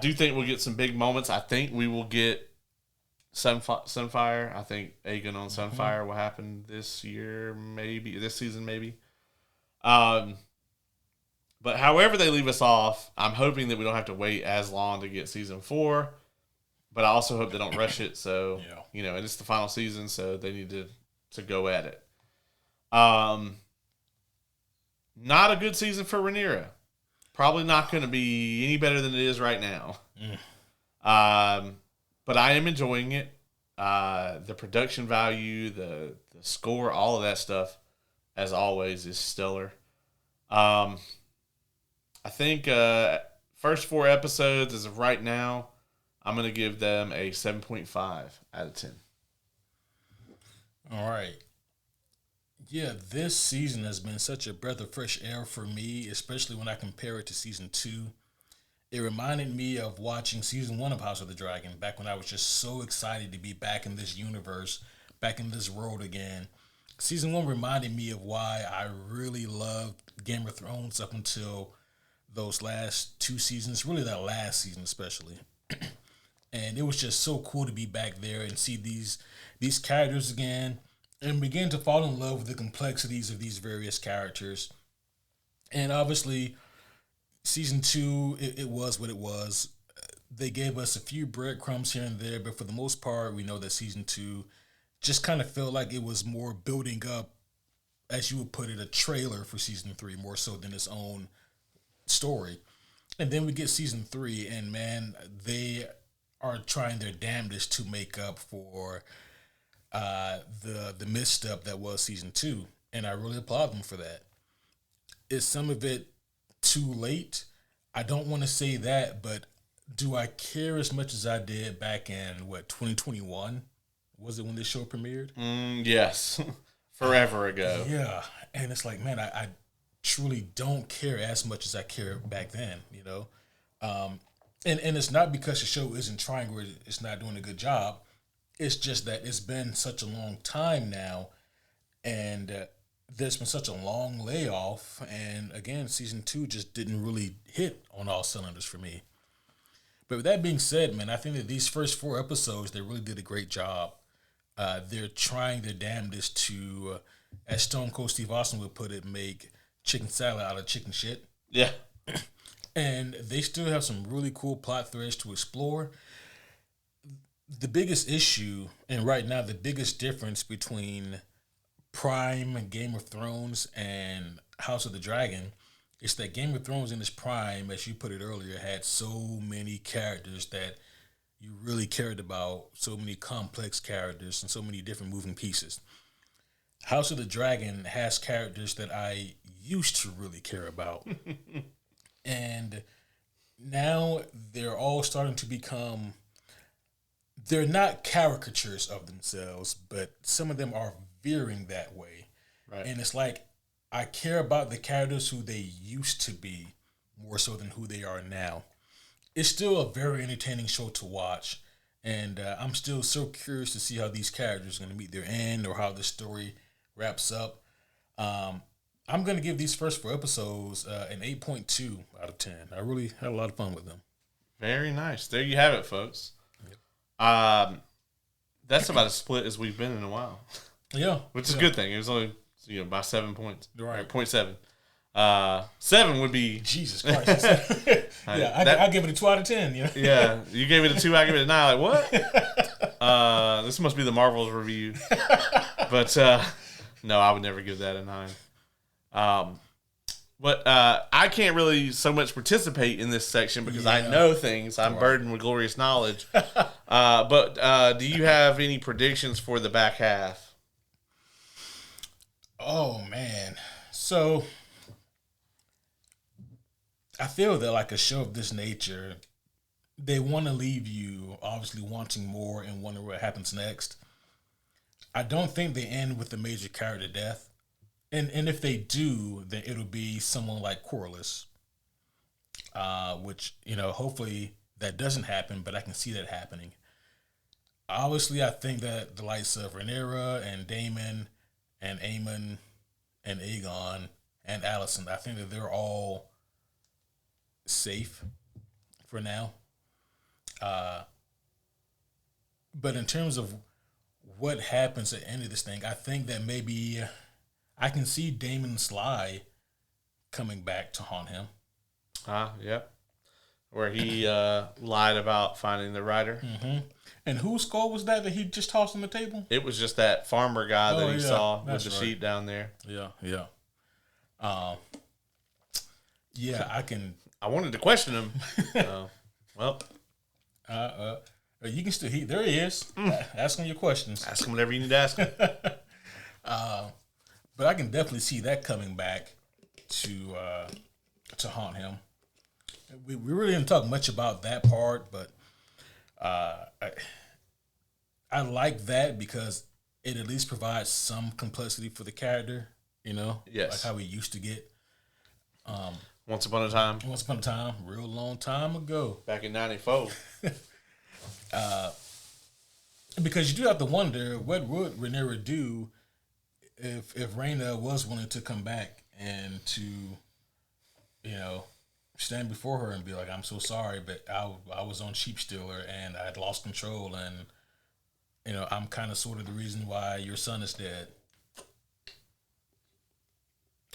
do think we'll get some big moments. I think we will get Sunfire. I think Aegon on Sunfire will happen this season maybe. But however they leave us off, I'm hoping that we don't have to wait as long to get season 4. But I also hope they don't rush it. So, and it's the final season, so they need to go at it. Not a good season for Rhaenyra. Probably not going to be any better than it is right now. But I am enjoying it. The production value, the score, all of that stuff, as always, is stellar. I think first 4 episodes, as of right now, I'm going to give them a 7.5 out of 10. Yeah, this season has been such a breath of fresh air for me, especially when I compare it to season two. It reminded me of watching season one of House of the Dragon back when I was just so excited to be back in this universe, back in this world again. Season one reminded me of why I really loved Game of Thrones up until those last two seasons, really that last season especially. And it was just so cool to be back there and see these characters again and begin to fall in love with the complexities of these various characters. And obviously, season two, it was what it was. They gave us a few breadcrumbs here and there, but for the most part, we know that season two just kind of felt like it was more building up, as you would put it, a trailer for season three, more so than its own story. And then we get season three, and man, they are trying their damnedest to make up for the misstep that was season two, and I really applaud them for that. Is some of it too late? I don't want to say that, but do I care as much as I did back in 2021? Was it when this show premiered? Yes, forever ago. Yeah, and it's like, man, I truly don't care as much as I cared back then. And it's not because the show isn't trying or it's not doing a good job. It's just that it's been such a long time now, and there's been such a long layoff. And again, season two just didn't really hit on all cylinders for me. But with that being said, man, I think that these first four episodes, they really did a great job. They're trying their damnedest to, as Stone Cold Steve Austin would put it, make chicken salad out of chicken shit. Yeah. And they still have some really cool plot threads to explore. The biggest issue, and right now the biggest difference between Prime Game of Thrones and House of the Dragon is that Game of Thrones in its prime, as you put it earlier, had so many characters that you really cared about, so many complex characters and so many different moving pieces. House of the Dragon has characters that I used to really care about. And now they're all starting to become, they're not caricatures of themselves, but some of them are veering that way. Right. And it's like, I care about the characters who they used to be more so than who they are now. It's still a very entertaining show to watch. And I'm still so curious to see how these characters are going to meet their end or how the story wraps up. I'm going to give these first four episodes an 8.2 out of 10. I really had a lot of fun with them. Very nice. There you have it, folks. That's about as split as we've been in a while. Yeah. Which is a good thing. It was only by 7 points. Right. Or 0.7. 7 would be... Jesus Christ. Yeah, I give it a 2 out of 10. You know? Yeah. You gave it a 2, I give it a 9. Like, what? This must be the Marvels review. But, no, I would never give that a 9. But I can't really so much participate in this section because I know things. I'm burdened with glorious knowledge. But do you have any predictions for the back half? Oh, man. So, I feel that like a show of this nature, they want to leave you obviously wanting more and wondering what happens next. I don't think they end with a major character death. And if they do, then it'll be someone like Corlys, which, hopefully that doesn't happen, but I can see that happening. Obviously, I think that the likes of Rhaenyra and Daemon and Aemon and Aegon and Alicent, I think that they're all safe for now. But in terms of what happens at the end of this thing, I think that maybe I can see Daemon Sly coming back to haunt him. Yep. Where he lied about finding the writer. Mm-hmm. And whose skull was that he just tossed on the table? It was just that farmer guy that he saw with the sheep down there. Yeah. I can. I wanted to question him. Well. You can still. There he is. Ask him your questions. Ask him whatever you need to ask him. But I can definitely see that coming back to haunt him. We really didn't talk much about that part, but I like that because it at least provides some complexity for the character, Yes. like how we used to get. Once upon a time. Once upon a time, real long time ago. Back in 94. Because you do have to wonder, what would Rhaenyra do if Rhaena was willing to come back and to, stand before her and be like, I'm so sorry, but I was on Sheep Stealer and I had lost control, and I'm kind of sort of the reason why your son is dead.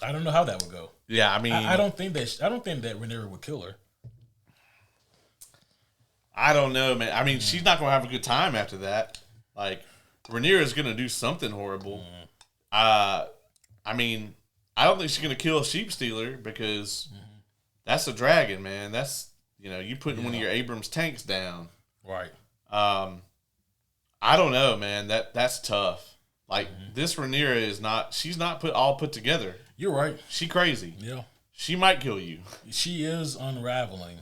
I don't know how that would go. Yeah, I mean, I don't think that Rhaenyra would kill her. I don't know, man. I mean, she's not gonna have a good time after that. Like, Rhaenyra is gonna do something horrible. I mean, I don't think she's gonna kill a Sheep Stealer because that's a dragon, man. That's you putting one of your Abrams tanks down. Right. I don't know, man. That's tough. Like this Rhaenyra is not. She's not put together. You're right. She crazy. Yeah. She might kill you. She is unraveling.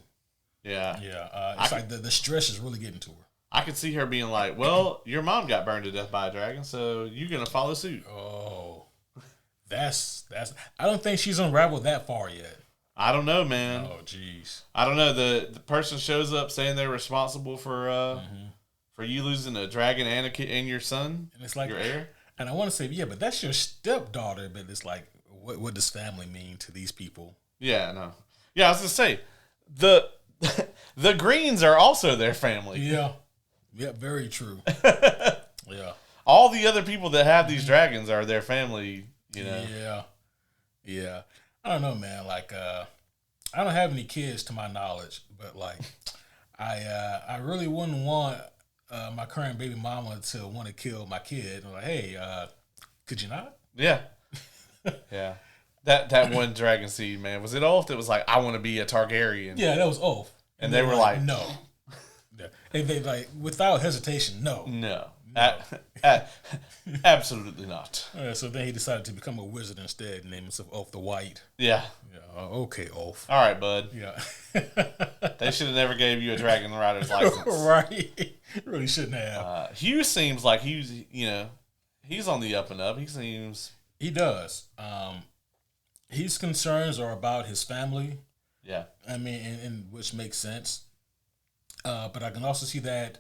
Yeah. Yeah. It's like the stress is really getting to her. I could see her being like, well, your mom got burned to death by a dragon, so you're going to follow suit. Oh. That's I don't think she's unraveled that far yet. I don't know, man. Oh, jeez. I don't know. The person shows up saying they're responsible for you losing a dragon and your son, and it's like your heir. And I want to say, yeah, but that's your stepdaughter. But it's like, what does family mean to these people? Yeah, no. Yeah, I was gonna say the Greens are also their family. Yeah. Yeah, very true. Yeah. All the other people that have these dragons are their family, Yeah. Yeah. I don't know, man. Like, I don't have any kids to my knowledge, but like, I really wouldn't want my current baby mama to want to kill my kid. I'm like, hey, could you not? Yeah. Yeah. That one dragon seed, man. Was it Ulf that was like, I want to be a Targaryen? Yeah, that was Ulf. And they were like, no. Yeah. They like, without hesitation, no. No. Absolutely not. So then he decided to become a wizard instead and name himself Ulf the White. Yeah. Yeah. Okay, Ulf. All right, bud. Yeah. They should have never gave you a dragon rider's license. Right. Really shouldn't have. Hugh seems like he's on the up and up. He does. His concerns are about his family. Yeah. I mean, and which makes sense. But I can also see that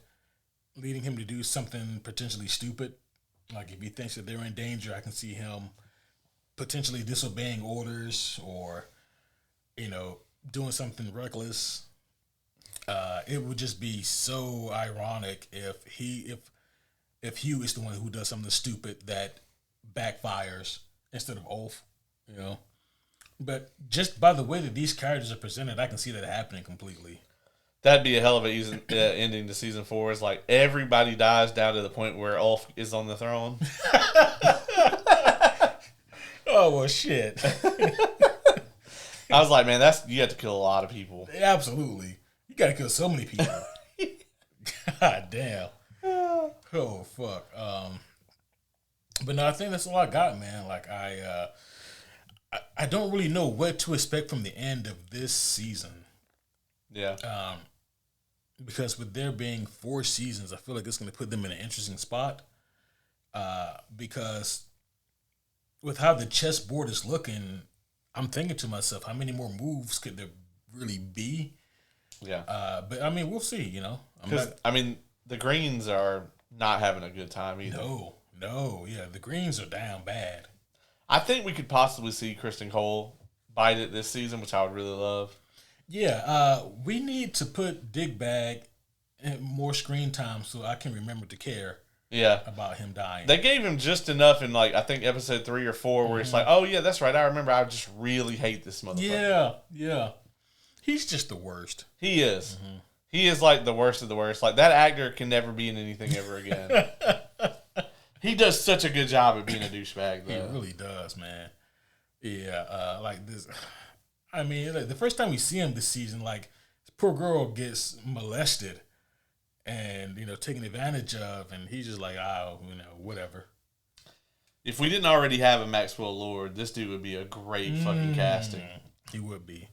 leading him to do something potentially stupid. Like if he thinks that they're in danger, I can see him potentially disobeying orders or, doing something reckless. It would just be so ironic if Hugh is the one who does something stupid that backfires instead of Ulf, But just by the way that these characters are presented, I can see that happening completely. That'd be a hell of a ending to season 4. It's like everybody dies down to the point where Ulf is on the throne. Oh, well, shit. I was like, man, you have to kill a lot of people. Absolutely. You got to kill so many people. God damn. Oh, fuck. But no, I think that's all I got, man. Like, I don't really know what to expect from the end of this season. Yeah. Because with there being 4 seasons, I feel like it's going to put them in an interesting spot. Because with how the chessboard is looking, I'm thinking to myself, how many more moves could there really be? Yeah. But I mean, we'll see, the Greens are not having a good time either. No. Yeah, the Greens are down bad. I think we could possibly see Kristen Cole bite it this season, which I would really love. Yeah, we need to put Digbag in more screen time so I can remember to care about him dying. They gave him just enough in, like, I think episode 3 or 4 where it's like, oh, yeah, that's right. I remember I just really hate this motherfucker. Yeah. He's just the worst. He is. Mm-hmm. He is, like, the worst of the worst. Like, that actor can never be in anything ever again. He does such a good job at being a douchebag, though. He really does, man. Yeah, like this. I mean, like, the first time we see him this season, like, this poor girl gets molested and, taken advantage of, and he's just like, whatever. If we didn't already have a Maxwell Lord, this dude would be a great fucking casting. He would be.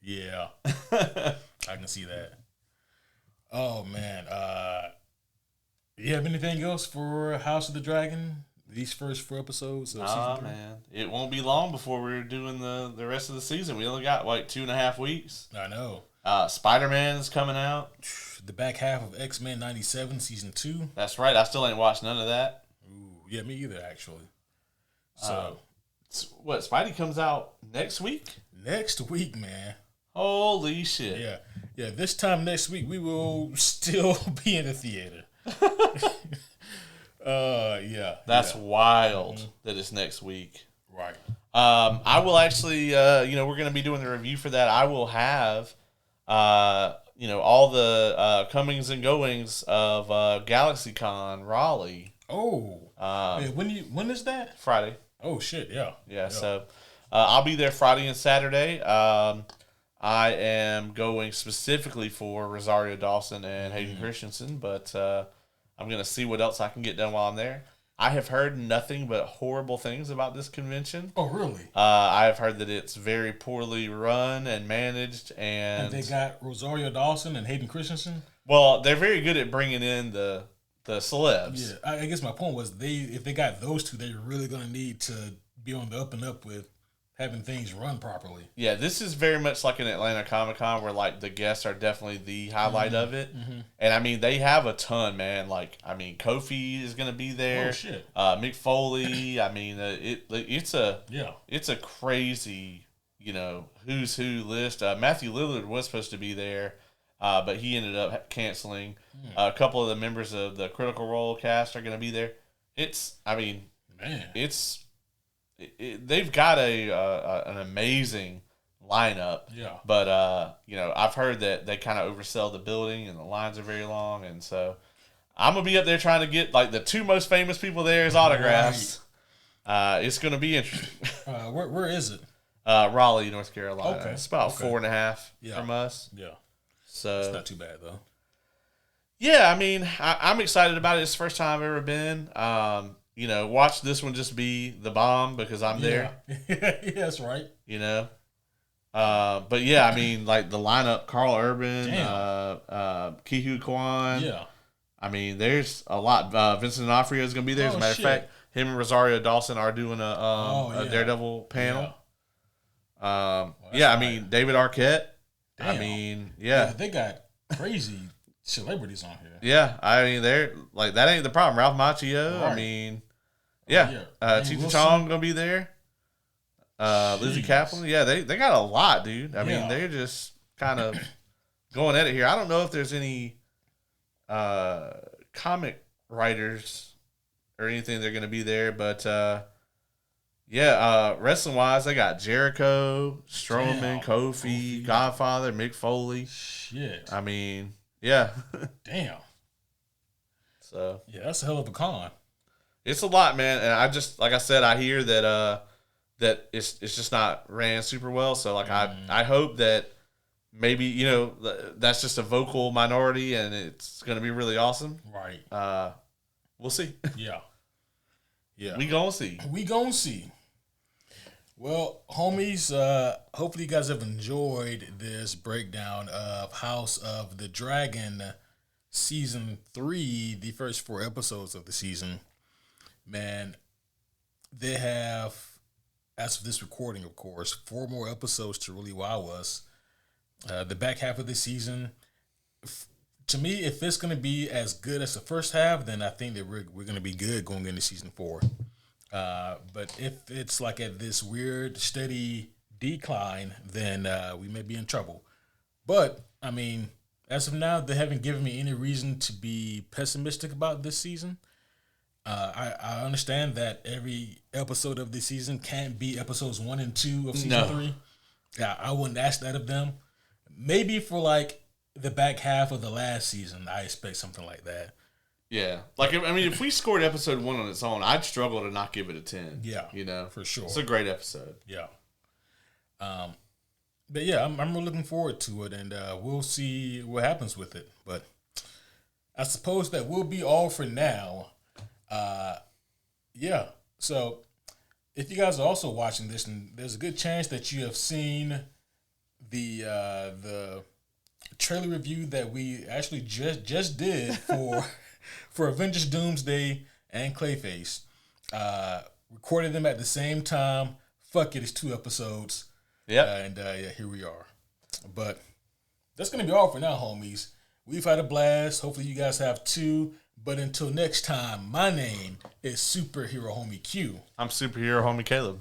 Yeah. I can see that. Oh, man. Do you have anything else for House of the Dragon? These first 4 episodes of season 3? Man. It won't be long before we're doing the rest of the season. We only got, 2.5 weeks. I know. Spider-Man is coming out. The back half of X-Men 97 season 2. That's right. I still ain't watched none of that. Ooh, yeah, me either, actually. So, what, Spidey comes out next week? Next week, man. Holy shit. Yeah, this time next week, we will still be in the theater. Yeah. That's wild that it's next week. Right. I will actually, we're going to be doing the review for that. I will have, all the comings and goings of GalaxyCon Raleigh. Oh. When is that? Friday. Oh, shit, yeah. Yeah, so I'll be there Friday and Saturday. I am going specifically for Rosario Dawson and Hayden Christensen, but I'm going to see what else I can get done while I'm there. I have heard nothing but horrible things about this convention. Oh, really? I have heard that it's very poorly run and managed. And they got Rosario Dawson and Hayden Christensen? Well, they're very good at bringing in the celebs. Yeah, I guess my point was if they got those two, they're really going to need to be on the up and up with having things run properly. Yeah, this is very much like an Atlanta Comic-Con where, the guests are definitely the highlight of it. Mm-hmm. And, they have a ton, man. Kofi is going to be there. Oh, shit. Mick Foley. It's a crazy, who's who list. Matthew Lillard was supposed to be there, but he ended up canceling. A couple of the members of the Critical Role cast are going to be there. They've got an amazing lineup. Yeah. But I've heard that they kind of oversell the building and the lines are very long, and so I'm gonna be up there trying to get the 2 most famous people there's autographs. Right. It's gonna be interesting. Where is it? Raleigh, North Carolina. Okay. It's about 4.5 from us. Yeah. So it's not too bad though. Yeah, I'm excited about it. It's the first time I've ever been. Watch this one just be the bomb because I'm there. Yeah, that's right. But yeah, the lineup: Carl Urban, Kihu Kwan. Yeah. There's a lot. Vincent D'Onofrio is going to be there. As a matter of fact, him and Rosario Dawson are doing a Daredevil panel. Yeah. David Arquette. Damn. Yeah. They got crazy celebrities on here. Yeah, they're that ain't the problem. Ralph Macchio. Right. Cheech Chong gonna be there. Lizzie Kaplan. Yeah, they got a lot, dude. They're just kind of going at it here. I don't know if there's any comic writers or anything they're gonna be there, but wrestling wise, they got Jericho, Strowman, Kofi, Godfather, Mick Foley. Shit. Yeah. Damn. So yeah, that's a hell of a con. It's a lot, man. And I just, like I said, I hear that that it's just not ran super well. So I hope that maybe that's just a vocal minority and it's going to be really awesome. Right. We'll see. Yeah. We gonna see. Well, homies, hopefully you guys have enjoyed this breakdown of House of the Dragon Season 3, the first 4 episodes of the season. Man, they have, as of this recording, of course, 4 more episodes to really wow us. The back half of the season, to me, if it's going to be as good as the first half, then I think that we're going to be good going into Season 4. But if it's at this weird, steady decline, then we may be in trouble. But, as of now, they haven't given me any reason to be pessimistic about this season. I understand that every episode of this season can't be episodes 1 and 2 of Season 3. Yeah, I wouldn't ask that of them. Maybe for, the back half of the last season, I expect something like that. Yeah. If we scored episode 1 on its own, I'd struggle to not give it a 10. Yeah. For sure. It's a great episode. Yeah. But yeah, I'm really looking forward to it, and we'll see what happens with it. But I suppose that will be all for now. Yeah. So if you guys are also watching this, and there's a good chance that you have seen the trailer review that we actually just did for for Avengers Doomsday and Clayface. Recorded them at the same time. Fuck it, it's 2 episodes. Yeah. Here we are. But that's going to be all for now, homies. We've had a blast. Hopefully you guys have too. But until next time, my name is Superhero Homie Q. I'm Superhero Homie Caleb.